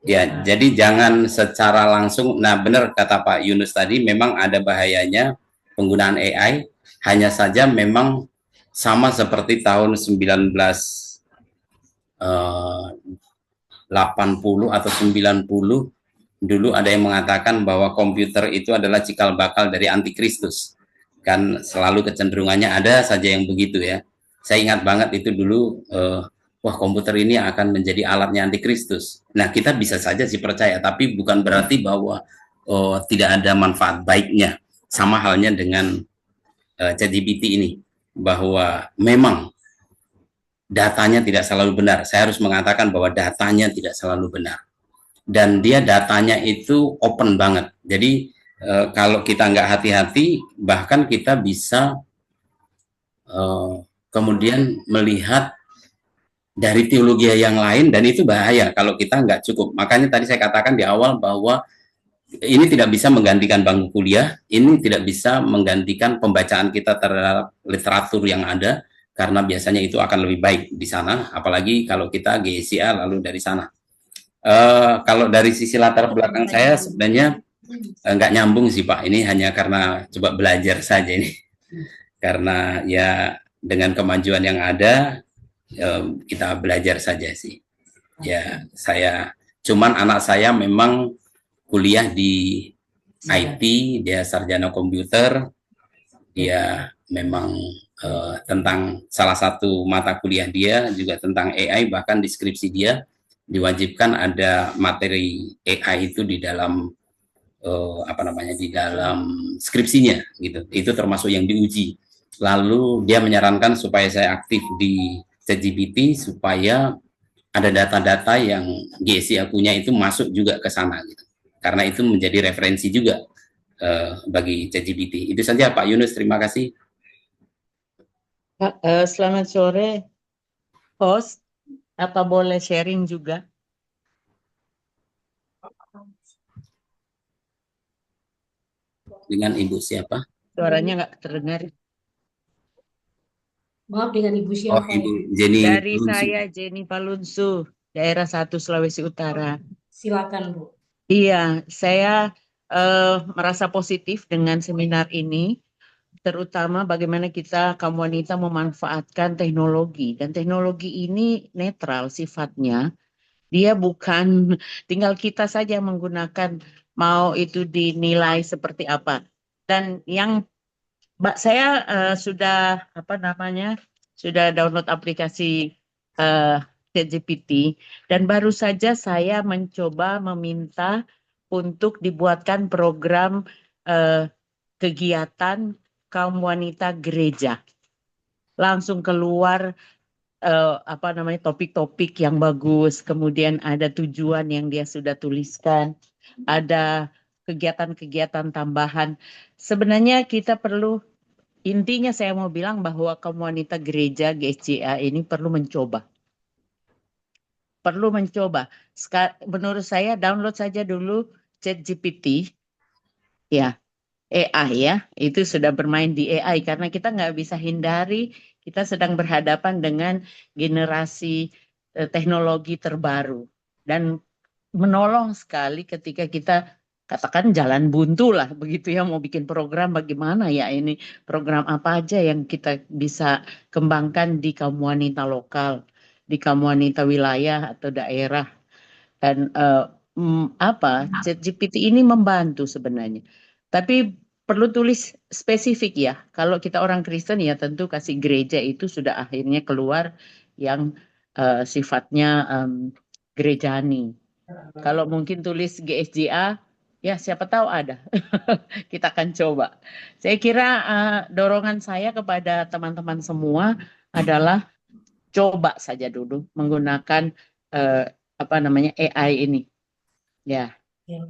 Ya, jadi jangan secara langsung. Nah benar kata Pak Yunus tadi, memang ada bahayanya penggunaan AI. Hanya saja memang sama seperti tahun 1980 atau 90, dulu ada yang mengatakan bahwa komputer itu adalah cikal bakal dari antikristus. Kan selalu kecenderungannya ada saja yang begitu ya. Saya ingat banget itu dulu, wah komputer ini akan menjadi alatnya antikristus. Nah kita bisa saja sih percaya, tapi bukan berarti bahwa tidak ada manfaat baiknya. Sama halnya dengan ChatGPT ini, bahwa memang datanya tidak selalu benar. Saya harus mengatakan bahwa datanya tidak selalu benar. Dan dia datanya itu open banget. Jadi kalau kita nggak hati-hati, bahkan kita bisa kemudian melihat dari teologi yang lain, dan itu bahaya kalau kita nggak cukup. Makanya tadi saya katakan di awal bahwa ini tidak bisa menggantikan bangku kuliah, ini tidak bisa menggantikan pembacaan kita terhadap literatur yang ada, karena biasanya itu akan lebih baik di sana, apalagi kalau kita GSIA lalu dari sana. Kalau dari sisi latar belakang saya sebenarnya nggak nyambung sih Pak, ini hanya karena coba belajar saja ini, karena ya dengan kemajuan yang ada kita belajar saja sih. Ya saya, cuman anak saya memang kuliah di IT, dia sarjana komputer, dia memang tentang salah satu mata kuliah dia juga tentang AI, bahkan di skripsi dia diwajibkan ada materi AI itu di dalam di dalam skripsinya gitu. Itu termasuk yang diuji. Lalu dia menyarankan supaya saya aktif di ChatGPT supaya ada data-data yang GSI punya itu masuk juga ke sana gitu. Karena itu menjadi referensi juga bagi ChatGPT. Itu saja Pak Yunus, terima kasih. Pak, selamat sore, host. Apa boleh sharing juga? Dengan Ibu siapa? Suaranya nggak terdengar. Maaf, dengan Ibu siapa? Oh, Ibu Jenny. Dari saya Jenny Palunsu, daerah 1 Sulawesi Utara. Silakan Bu. Iya, saya merasa positif dengan seminar ini, terutama bagaimana kita kaum wanita memanfaatkan teknologi. Dan teknologi ini netral sifatnya. Dia bukan tinggal kita saja menggunakan, mau itu dinilai seperti apa. Dan yang saya sudah sudah download aplikasi ChatGPT, dan baru saja saya mencoba meminta untuk dibuatkan program kegiatan kaum wanita gereja. Langsung keluar topik-topik yang bagus, kemudian ada tujuan yang dia sudah tuliskan, ada kegiatan-kegiatan tambahan. Sebenarnya kita perlu, intinya saya mau bilang bahwa kaum wanita gereja GSCA ini perlu mencoba. Menurut saya download saja dulu ChatGPT, ya AI ya, itu sudah bermain di AI karena kita nggak bisa hindari, kita sedang berhadapan dengan generasi teknologi terbaru dan menolong sekali ketika kita katakan jalan buntu lah begitu ya, mau bikin program bagaimana ya, ini program apa aja yang kita bisa kembangkan di kaum wanita lokal, di kaum wanita wilayah atau daerah. Dan ChatGPT ini membantu sebenarnya. Tapi perlu tulis spesifik ya. Kalau kita orang Kristen ya tentu kasih gereja itu sudah akhirnya keluar yang sifatnya gerejani. Kalau mungkin tulis GSJA, ya siapa tahu ada. Kita akan coba. Saya kira dorongan saya kepada teman-teman semua adalah coba saja dulu menggunakan apa namanya AI ini. Ya,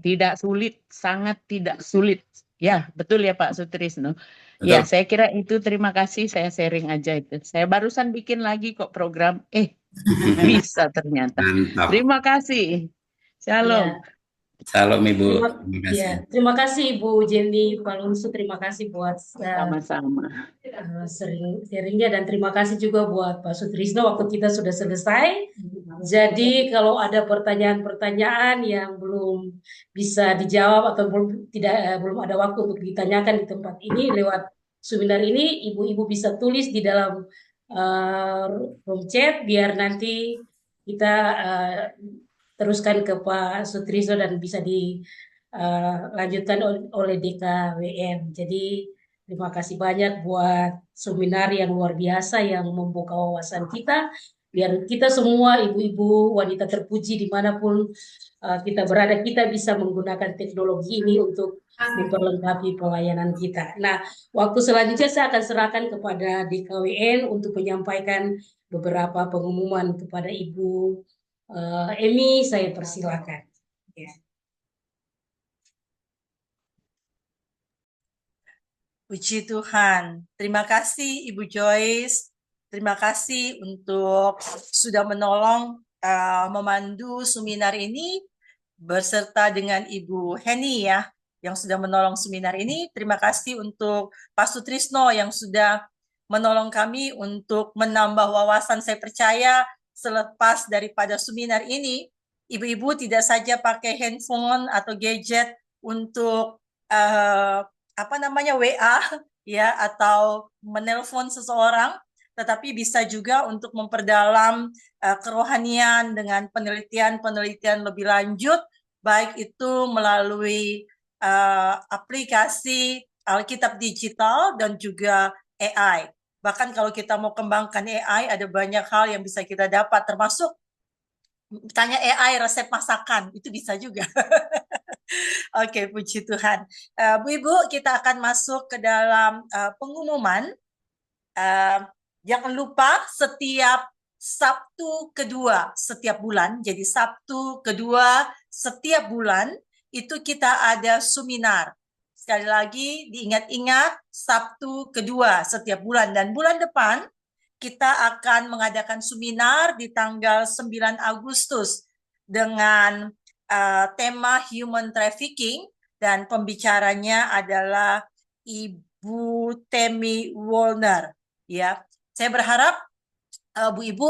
tidak sulit, sangat tidak sulit. Ya, betul ya Pak Sutrisno. Ya, Betul. saya kira itu, terima kasih, saya sharing aja itu. Saya barusan bikin lagi kok program, bisa ternyata. Mantap. Terima kasih. Shalom. Ya, Salam Ibu. Terima kasih. ya, terima kasih Ibu Jenny Palunsu, terima kasih buat Sama-sama. sharingnya, dan terima kasih juga buat Pak Sutrisno. Waktu kita sudah selesai. Jadi kalau ada pertanyaan-pertanyaan yang belum bisa dijawab atau belum ada waktu untuk ditanyakan di tempat ini lewat seminar ini, ibu-ibu bisa tulis di dalam room chat biar nanti kita teruskan ke Pak Sutrisno dan bisa dilanjutkan oleh DKWN. Jadi terima kasih banyak buat seminar yang luar biasa yang membuka wawasan kita. Biar kita semua ibu-ibu wanita terpuji dimanapun kita berada, kita bisa menggunakan teknologi ini untuk memperlengkapi pelayanan kita. Nah, waktu selanjutnya saya akan serahkan kepada DKWN untuk menyampaikan beberapa pengumuman kepada Ibu Emi. Saya persilakan. Ya. Puji Tuhan. Terima kasih Ibu Joyce. Terima kasih untuk sudah menolong memandu seminar ini berserta dengan Ibu Heni ya yang sudah menolong seminar ini. Terima kasih untuk Pak Sutrisno yang sudah menolong kami untuk menambah wawasan. Saya percaya selepas daripada seminar ini, ibu-ibu tidak saja pakai handphone atau gadget untuk WA ya atau menelpon seseorang, tetapi bisa juga untuk memperdalam kerohanian dengan penelitian-penelitian lebih lanjut, baik itu melalui aplikasi Alkitab digital dan juga AI. Bahkan kalau kita mau kembangkan AI, ada banyak hal yang bisa kita dapat, termasuk tanya AI resep masakan, itu bisa juga. Oke, puji Tuhan. Bu Ibu, kita akan masuk ke dalam pengumuman. Jangan lupa setiap Sabtu kedua setiap bulan, jadi Sabtu kedua setiap bulan, itu kita ada seminar. Sekali lagi, diingat-ingat, Sabtu kedua setiap bulan. Dan bulan depan, kita akan mengadakan seminar di tanggal 9 Agustus dengan tema human trafficking, dan pembicaranya adalah Ibu Temi Wolner. Ya, saya berharap Bu Ibu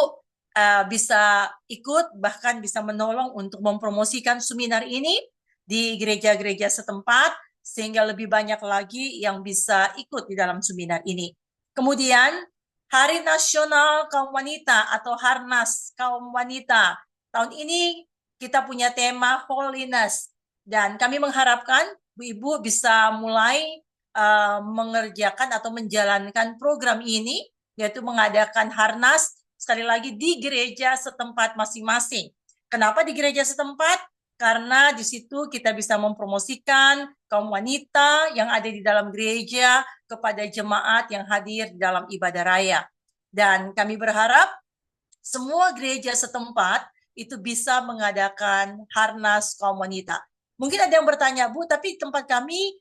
bisa ikut, bahkan bisa menolong untuk mempromosikan seminar ini di gereja-gereja setempat, sehingga lebih banyak lagi yang bisa ikut di dalam seminar ini. Kemudian, Hari Nasional Kaum Wanita atau Harnas Kaum Wanita. Tahun ini kita punya tema Holiness, dan kami mengharapkan Bu Ibu bisa mulai mengerjakan atau menjalankan program ini, yaitu mengadakan Harnas, sekali lagi di gereja setempat masing-masing. Kenapa di gereja setempat? Karena di situ kita bisa mempromosikan kaum wanita yang ada di dalam gereja kepada jemaat yang hadir di dalam ibadah raya. Dan kami berharap semua gereja setempat itu bisa mengadakan Harnas kaum wanita. Mungkin ada yang bertanya, Bu, tapi tempat kami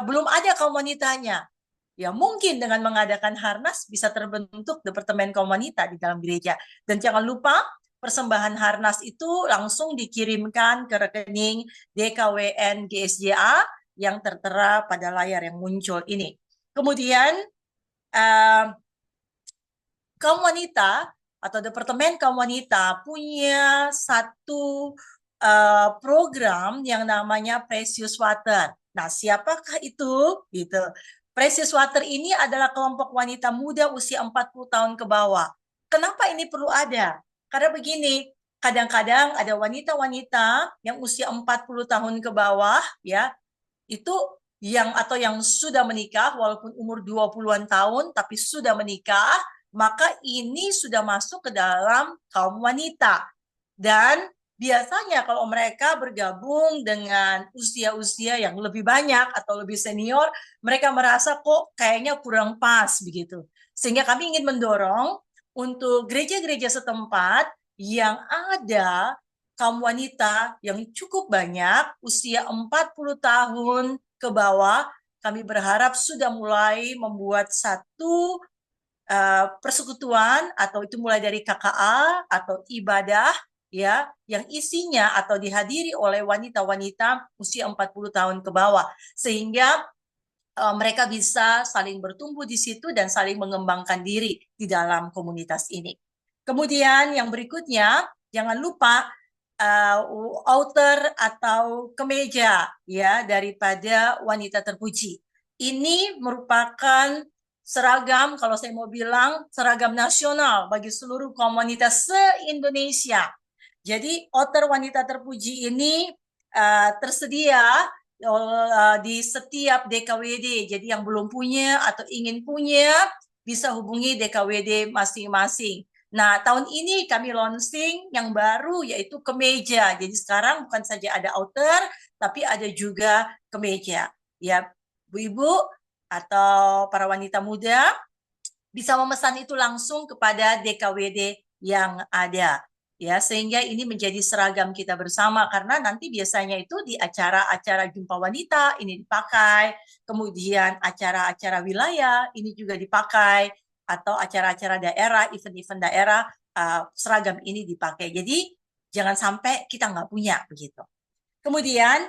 belum ada kaum wanitanya. Ya, mungkin dengan mengadakan Harnas bisa terbentuk Departemen Kaum Wanita di dalam gereja. Dan jangan lupa, persembahan Harnas itu langsung dikirimkan ke rekening DKWN GSJA yang tertera pada layar yang muncul ini. Kemudian, kaum wanita atau Departemen Kaum Wanita punya satu program yang namanya Precious Water. Nah, siapakah itu? Gitu. Precious Water ini adalah kelompok wanita muda usia 40 tahun ke bawah. Kenapa ini perlu ada? Karena begini, kadang-kadang ada wanita-wanita yang usia 40 tahun ke bawah, ya, itu atau yang sudah menikah walaupun umur 20-an tahun tapi sudah menikah, maka ini sudah masuk ke dalam kaum wanita. Dan biasanya kalau mereka bergabung dengan usia-usia yang lebih banyak atau lebih senior, mereka merasa kok kayaknya kurang pas begitu. Sehingga kami ingin mendorong untuk gereja-gereja setempat yang ada kaum wanita yang cukup banyak, usia 40 tahun ke bawah, kami berharap sudah mulai membuat satu persekutuan, atau itu mulai dari KKA atau ibadah, ya, yang isinya atau dihadiri oleh wanita-wanita usia 40 tahun ke bawah, sehingga mereka bisa saling bertumbuh di situ dan saling mengembangkan diri di dalam komunitas ini. Kemudian yang berikutnya, jangan lupa outer atau kemeja, ya, daripada wanita terpuji. Ini merupakan seragam, kalau saya mau bilang, seragam nasional bagi seluruh komunitas se-Indonesia. Jadi outer wanita terpuji ini tersedia di setiap DKWD. Jadi yang belum punya atau ingin punya bisa hubungi DKWD masing-masing. Nah, tahun ini kami launching yang baru yaitu kemeja. Jadi sekarang bukan saja ada outer, tapi ada juga kemeja. Ya, Bu-ibu atau para wanita muda bisa memesan itu langsung kepada DKWD yang ada. Ya, sehingga ini menjadi seragam kita bersama, karena nanti biasanya itu di acara-acara jumpa wanita ini dipakai, kemudian acara-acara wilayah ini juga dipakai, atau acara-acara daerah, event-event daerah, seragam ini dipakai. Jadi jangan sampai kita nggak punya begitu. Kemudian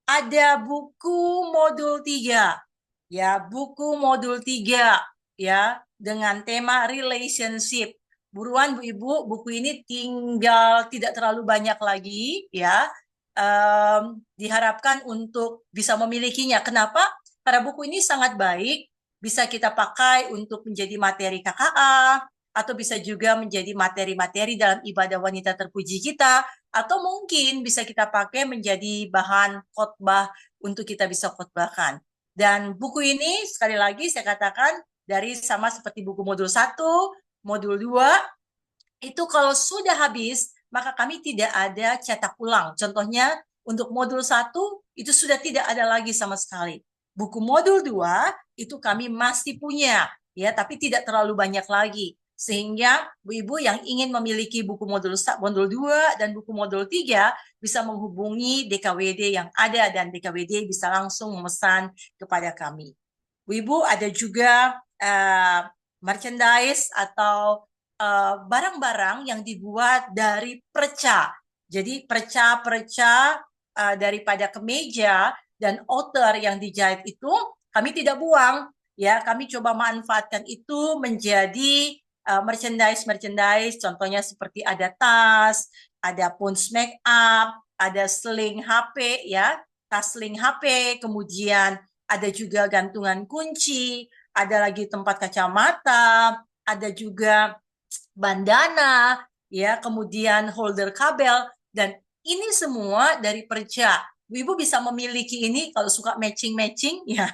ada buku modul 3, ya, buku modul 3, ya, dengan tema relationship. Buruan Bu Ibu, buku ini tinggal tidak terlalu banyak lagi, ya. Diharapkan untuk bisa memilikinya. Kenapa? Karena buku ini sangat baik, bisa kita pakai untuk menjadi materi KKA, atau bisa juga menjadi materi-materi dalam ibadah wanita terpuji kita, atau mungkin bisa kita pakai menjadi bahan khotbah untuk kita bisa khotbahkan. Dan buku ini sekali lagi saya katakan dari sama seperti buku modul 1, modul 2, itu kalau sudah habis, maka kami tidak ada cetak ulang. Contohnya, untuk modul 1, itu sudah tidak ada lagi sama sekali. Buku modul 2, itu kami masih punya, ya, tapi tidak terlalu banyak lagi. Sehingga Bu-ibu yang ingin memiliki buku modul 2 dan buku modul 3, bisa menghubungi DKWD yang ada, dan DKWD bisa langsung memesan kepada kami. Bu-ibu ada juga merchandise atau barang-barang yang dibuat dari perca. Jadi perca-perca daripada kemeja dan outer yang dijahit itu kami tidak buang, ya. Kami coba manfaatkan itu menjadi merchandise. Contohnya seperti ada tas, ada pouch make up, ada sling HP, ya, tas sling HP, kemudian ada juga gantungan kunci, ada lagi tempat kacamata, ada juga bandana, ya, kemudian holder kabel, dan ini semua dari perca. Ibu bisa memiliki ini kalau suka matching-matching, ya,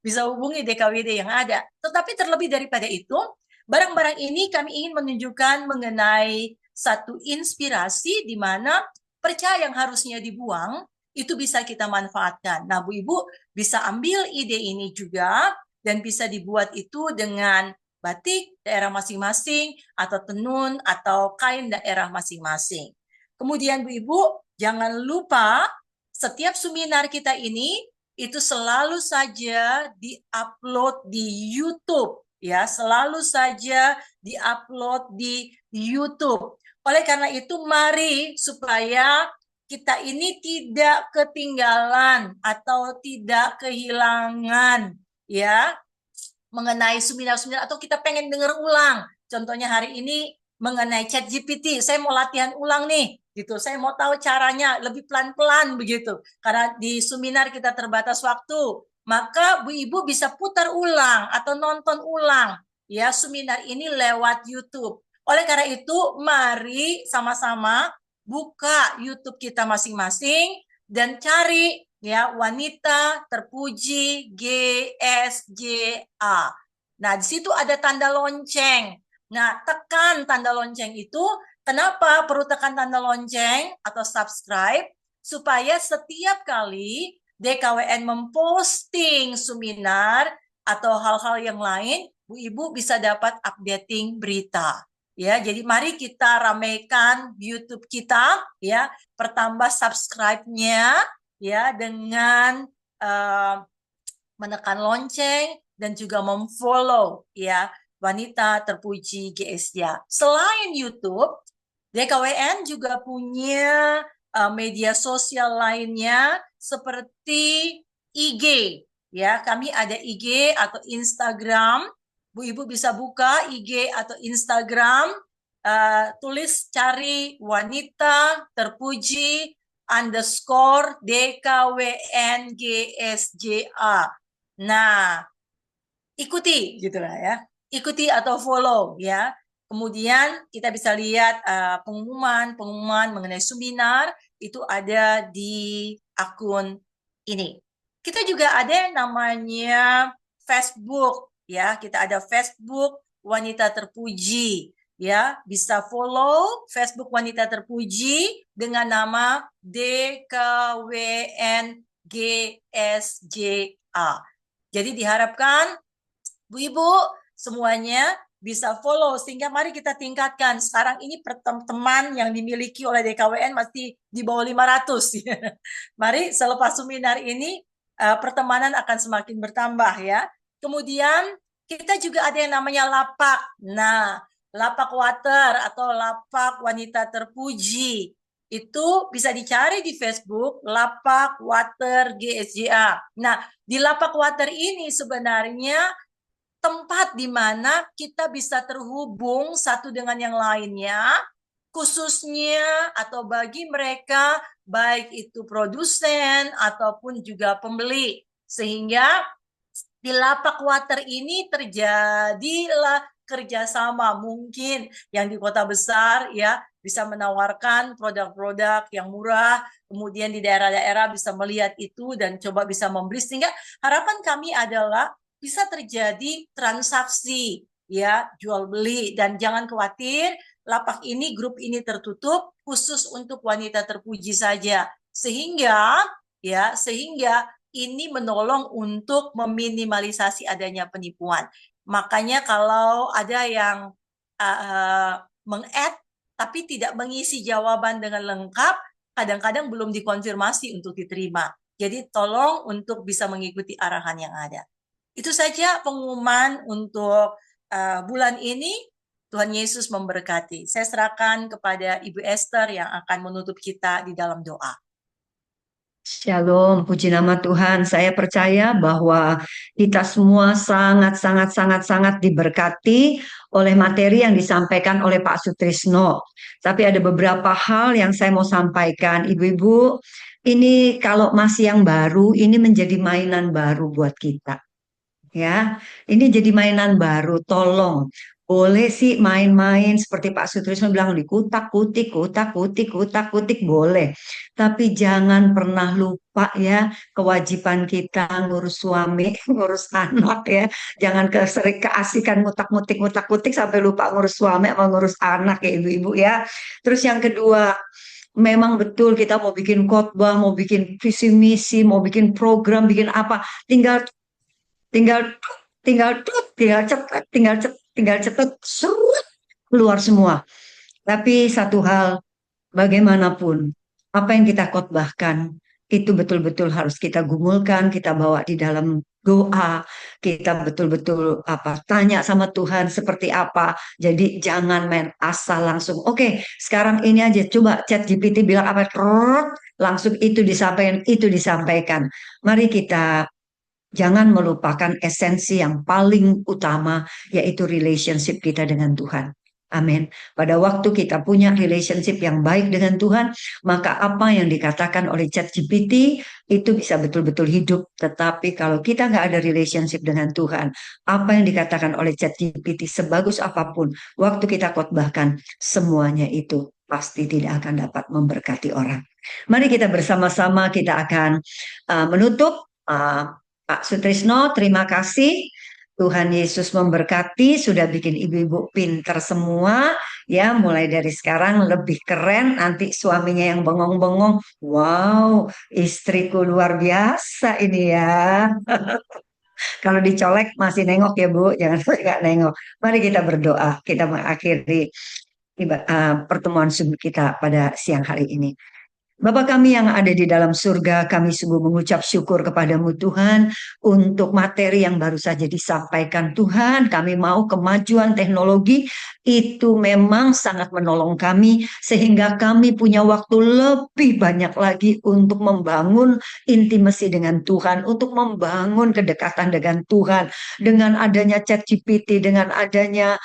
bisa hubungi DKWD yang ada. Tetapi terlebih daripada itu, barang-barang ini kami ingin menunjukkan mengenai satu inspirasi di mana perca yang harusnya dibuang itu bisa kita manfaatkan. Nah, Bu Ibu bisa ambil ide ini juga dan bisa dibuat itu dengan batik daerah masing-masing, atau tenun, atau kain daerah masing-masing. Kemudian Bu Ibu, jangan lupa setiap seminar kita ini, itu selalu saja di-upload di YouTube, ya, selalu saja di-upload di YouTube. Oleh karena itu, mari supaya kita ini tidak ketinggalan atau tidak kehilangan, ya, mengenai seminar-seminar, atau kita pengen dengar ulang. Contohnya hari ini mengenai ChatGPT, saya mau latihan ulang nih, gitu. Saya mau tahu caranya lebih pelan-pelan begitu. Karena di seminar kita terbatas waktu, maka Bu Ibu bisa putar ulang atau nonton ulang, ya, seminar ini lewat YouTube. Oleh karena itu, mari sama-sama buka YouTube kita masing-masing dan cari ya, Wanita Terpuji GSJA. Nah, di situ ada tanda lonceng. Nah, tekan tanda lonceng itu. Kenapa perlu tekan tanda lonceng atau subscribe? Supaya setiap kali DKWN memposting seminar atau hal-hal yang lain, Bu Ibu bisa dapat updating berita. Ya, jadi mari kita ramaikan YouTube kita, ya, pertambah subscribe-nya, ya, dengan menekan lonceng dan juga memfollow, ya, Wanita Terpuji GSJA. Selain YouTube, DKWN juga punya media sosial lainnya seperti IG, ya. Kami ada IG atau Instagram. Bu Ibu bisa buka IG atau Instagram, tulis cari Wanita Terpuji _DKWN GSJA. Nah, ikuti gitulah ya. Ikuti atau follow ya. Kemudian kita bisa lihat pengumuman mengenai seminar itu ada di akun ini. Kita juga ada yang namanya Facebook, ya. Kita ada Facebook Wanita Terpuji, ya. Bisa follow Facebook Wanita Terpuji dengan nama DKWN GSJA. Jadi diharapkan Bu Ibu semuanya bisa follow, sehingga mari kita tingkatkan. Sekarang ini teman yang dimiliki oleh DKWN masih di bawah 500. Mari selepas seminar ini pertemanan akan semakin bertambah ya. Kemudian kita juga ada yang namanya lapak. Nah, lapak water atau lapak Wanita Terpuji itu bisa dicari di Facebook, lapak water GSJA. Nah, di lapak water ini sebenarnya tempat di mana kita bisa terhubung satu dengan yang lainnya, khususnya atau bagi mereka baik itu produsen ataupun juga pembeli. Sehingga di lapak water ini terjadilah kerjasama, mungkin yang di kota besar ya bisa menawarkan produk-produk yang murah, kemudian di daerah-daerah bisa melihat itu dan coba bisa membeli, sehingga harapan kami adalah bisa terjadi transaksi ya, jual beli. Dan jangan khawatir, lapak ini, grup ini tertutup khusus untuk Wanita Terpuji saja, sehingga ini menolong untuk meminimalisasi adanya penipuan. Makanya kalau ada yang meng-add tapi tidak mengisi jawaban dengan lengkap, kadang-kadang belum dikonfirmasi untuk diterima. Jadi tolong untuk bisa mengikuti arahan yang ada. Itu saja pengumuman untuk bulan ini. Tuhan Yesus memberkati. Saya serahkan kepada Ibu Esther yang akan menutup kita di dalam doa. Shalom, puji nama Tuhan. Saya percaya bahwa kita semua sangat diberkati oleh materi yang disampaikan oleh Pak Sutrisno. Tapi ada beberapa hal yang saya mau sampaikan. Ibu-ibu, ini kalau masih yang baru, ini menjadi mainan baru buat kita. Ya, ini jadi mainan baru. Tolong, boleh sih main-main seperti Pak Sutrisno bilang, dikutak-kutik, kutak-kutik, boleh. Tapi jangan pernah lupa ya kewajiban kita ngurus suami, ngurus anak ya. Jangan sering keasikan ngutak-ngutik sampai lupa ngurus suami sama ngurus anak ya ibu-ibu ya. Terus yang kedua, memang betul kita mau bikin khotbah, mau bikin visi misi, mau bikin program, bikin apa, tinggal cepat keluar semua. Tapi satu hal, bagaimanapun apa yang kita khotbahkan itu betul-betul harus kita gumulkan, kita bawa di dalam doa, kita betul-betul tanya sama Tuhan seperti apa. Jadi jangan main asal langsung. Oke, sekarang ini aja coba ChatGPT bilang apa, langsung itu disampaikan. Mari kita jangan melupakan esensi yang paling utama, yaitu relationship kita dengan Tuhan. Amin. Pada waktu kita punya relationship yang baik dengan Tuhan, maka apa yang dikatakan oleh ChatGPT itu bisa betul-betul hidup. Tetapi kalau kita nggak ada relationship dengan Tuhan, apa yang dikatakan oleh ChatGPT sebagus apapun, waktu kita khotbahkan, semuanya itu pasti tidak akan dapat memberkati orang. Mari kita bersama-sama kita akan menutup. Pak Sutrisno, terima kasih. Tuhan Yesus memberkati, sudah bikin ibu-ibu pinter semua ya, mulai dari sekarang lebih keren, nanti suaminya yang bengong-bengong, wow, istriku luar biasa ini ya. Kalau dicolek masih nengok ya Bu, jangan sampai nggak nengok. Mari kita berdoa, kita mengakhiri pertemuan subuh kita pada siang hari ini. Bapa kami yang ada di dalam surga, kami sungguh mengucap syukur kepadamu Tuhan untuk materi yang baru saja disampaikan Tuhan. Kami mau kemajuan teknologi itu memang sangat menolong kami sehingga kami punya waktu lebih banyak lagi untuk membangun intimasi dengan Tuhan, untuk membangun kedekatan dengan Tuhan. Dengan adanya ChatGPT, dengan adanya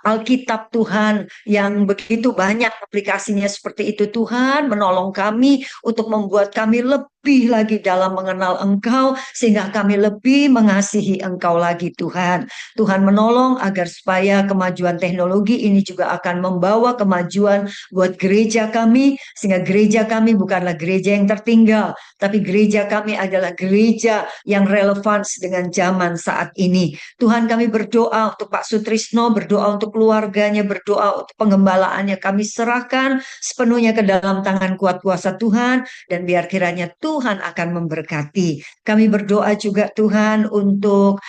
Alkitab Tuhan yang begitu banyak aplikasinya seperti itu Tuhan, menolong kami untuk membuat kami lebih lagi dalam mengenal Engkau sehingga kami lebih mengasihi Engkau lagi Tuhan. Tuhan menolong agar supaya kemajuan teknologi ini juga akan membawa kemajuan buat gereja kami sehingga gereja kami bukanlah gereja yang tertinggal, tapi gereja kami adalah gereja yang relevan dengan zaman saat ini. Tuhan, kami berdoa untuk Pak Sutrisno, berdoa untuk keluarganya, berdoa untuk pengembalaannya. Kami serahkan sepenuhnya ke dalam tangan kuat kuasa Tuhan dan biar kiranya Tuhan akan memberkati. Kami berdoa juga Tuhan untuk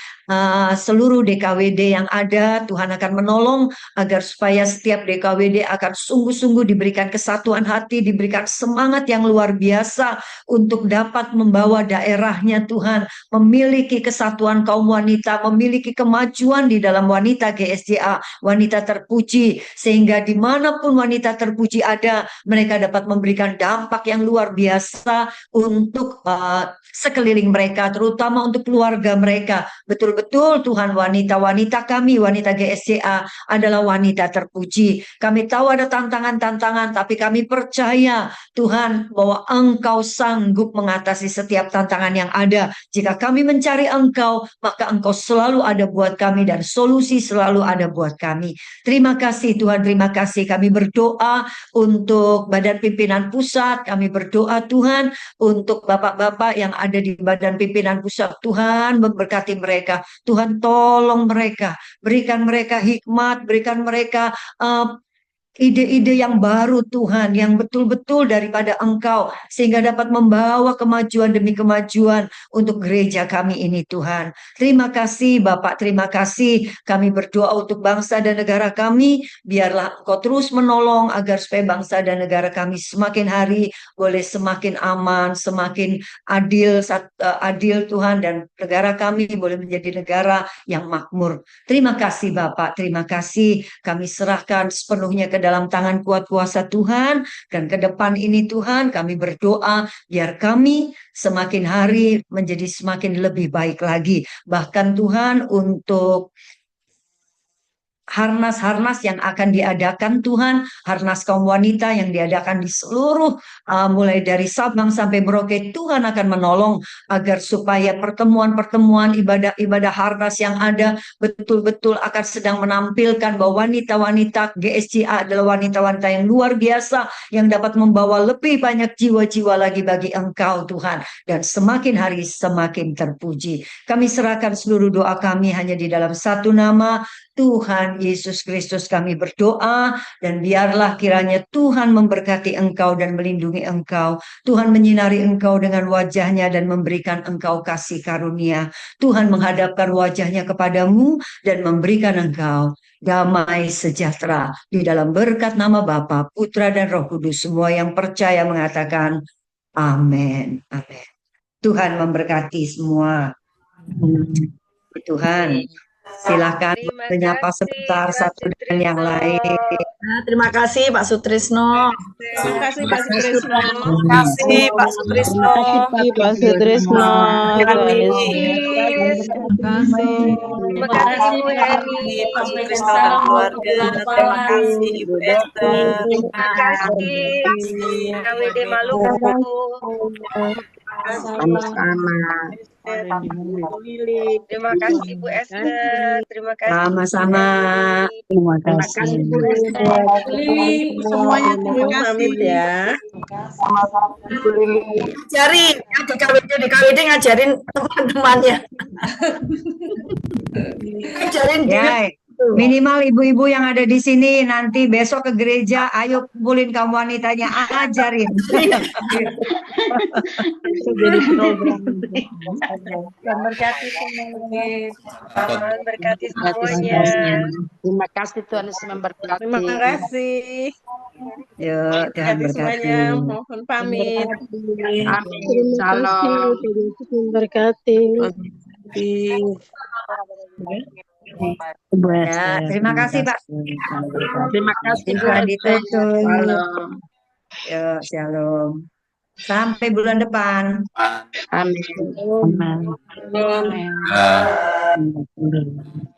seluruh DKWD yang ada, Tuhan akan menolong agar supaya setiap DKWD akan sungguh-sungguh diberikan kesatuan hati, diberikan semangat yang luar biasa untuk dapat membawa daerahnya Tuhan, memiliki kesatuan kaum wanita, memiliki kemajuan di dalam wanita GSJA, wanita terpuji, sehingga dimanapun wanita terpuji ada, mereka dapat memberikan dampak yang luar biasa untuk sekeliling mereka, terutama untuk keluarga mereka. Betul-betul Tuhan, wanita-wanita kami, wanita GSJA adalah wanita terpuji. Kami tahu ada tantangan-tantangan, tapi kami percaya Tuhan bahwa Engkau sanggup mengatasi setiap tantangan yang ada. Jika kami mencari Engkau, maka Engkau selalu ada buat kami dan solusi selalu ada buat kami. Terima kasih Tuhan, terima kasih. Kami berdoa untuk Badan Pimpinan Pusat, kami berdoa Tuhan untuk bapak-bapak yang ada di Badan Pimpinan Pusat. Tuhan memberkati mereka, Tuhan tolong mereka, berikan mereka hikmat, berikan mereka ide-ide yang baru Tuhan, yang betul-betul daripada Engkau, sehingga dapat membawa kemajuan demi kemajuan untuk gereja kami ini Tuhan. Terima kasih Bapak, terima kasih. Kami berdoa untuk bangsa dan negara kami, biarlah Engkau terus menolong agar supaya bangsa dan negara kami semakin hari boleh semakin aman, semakin adil Tuhan, dan negara kami boleh menjadi negara yang makmur. Terima kasih Bapak, terima kasih. Kami serahkan sepenuhnya ke dalam tangan kuat kuasa Tuhan, dan ke depan ini Tuhan kami berdoa biar kami semakin hari menjadi semakin lebih baik lagi. Bahkan Tuhan untuk harnas-harnas yang akan diadakan Tuhan, harnas kaum wanita yang diadakan di seluruh mulai dari Sabang sampai Merauke, Tuhan akan menolong agar supaya pertemuan-pertemuan ibadah-ibadah harnas yang ada betul-betul akan sedang menampilkan bahwa wanita-wanita GSJA adalah wanita-wanita yang luar biasa yang dapat membawa lebih banyak jiwa-jiwa lagi bagi Engkau Tuhan, dan semakin hari semakin terpuji. Kami serahkan seluruh doa kami hanya di dalam satu nama, Tuhan Yesus Kristus kami berdoa, dan biarlah kiranya Tuhan memberkati Engkau dan melindungi Engkau. Tuhan menyinari Engkau dengan wajahnya dan memberikan Engkau kasih karunia. Tuhan menghadapkan wajahnya kepadamu dan memberikan Engkau damai sejahtera. Di dalam berkat nama Bapa, Putra dan Roh Kudus, semua yang percaya mengatakan amin. Amin. Tuhan memberkati semua. Tuhan. Silakan menyapa sebentar satu dan yang lain. Terima kasih Pak Sutrisno. Terima kasih Pak Sutrisno. Terima kasih Pak Sutrisno. Pak Sutrisno. Terima kasih. Terima kasih Bu Heri. Pak Sutrisno dan keluarga. Terima kasih Ibu Esther. Terima kasih KWD Maluku. Sama-sama. Terima kasih Bu Esther. Terima kasih. Sama-sama. Terima Terima kasih. kasih Bu Esther. Semuanya terima Yuk, kasih. pamit ya. Ngajarin, yang di KWD ngajarin teman-temannya. Ngajarin dia. Ya, minimal ibu-ibu yang ada di sini nanti besok ke gereja, ayo kumpulin kaum wanitanya, ajarin. Itu jadi program. Dan berkati semuanya. Tuhan berkati semuanya. Terima kasih Tuhan Yesus memberkati. Terima kasih. Yuk, Tuhan Berkati berkati. semuanya. Mohon pamit. Amin. Shalom. Memberkati. Ya, terima kasih Pak. Terima kasih Bu Bisa Esther. ditutup. Shalom. Yuk, shalom. Sampai bulan depan. Amin.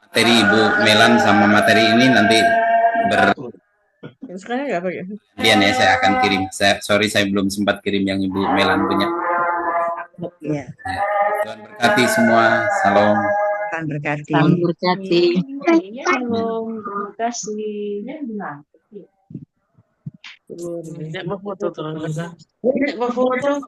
Materi Ibu Melan sama materi ini nanti Sekarang nggak pakai. bergantian ya, saya akan kirim. Saya belum sempat kirim yang Ibu Melan punya. Ya, Tuhan berkati semua. Salam. Tuhan berkati. Tuhan berkati. Shalom. Terima kasih. Tidak mau foto tuh. Tidak mau foto.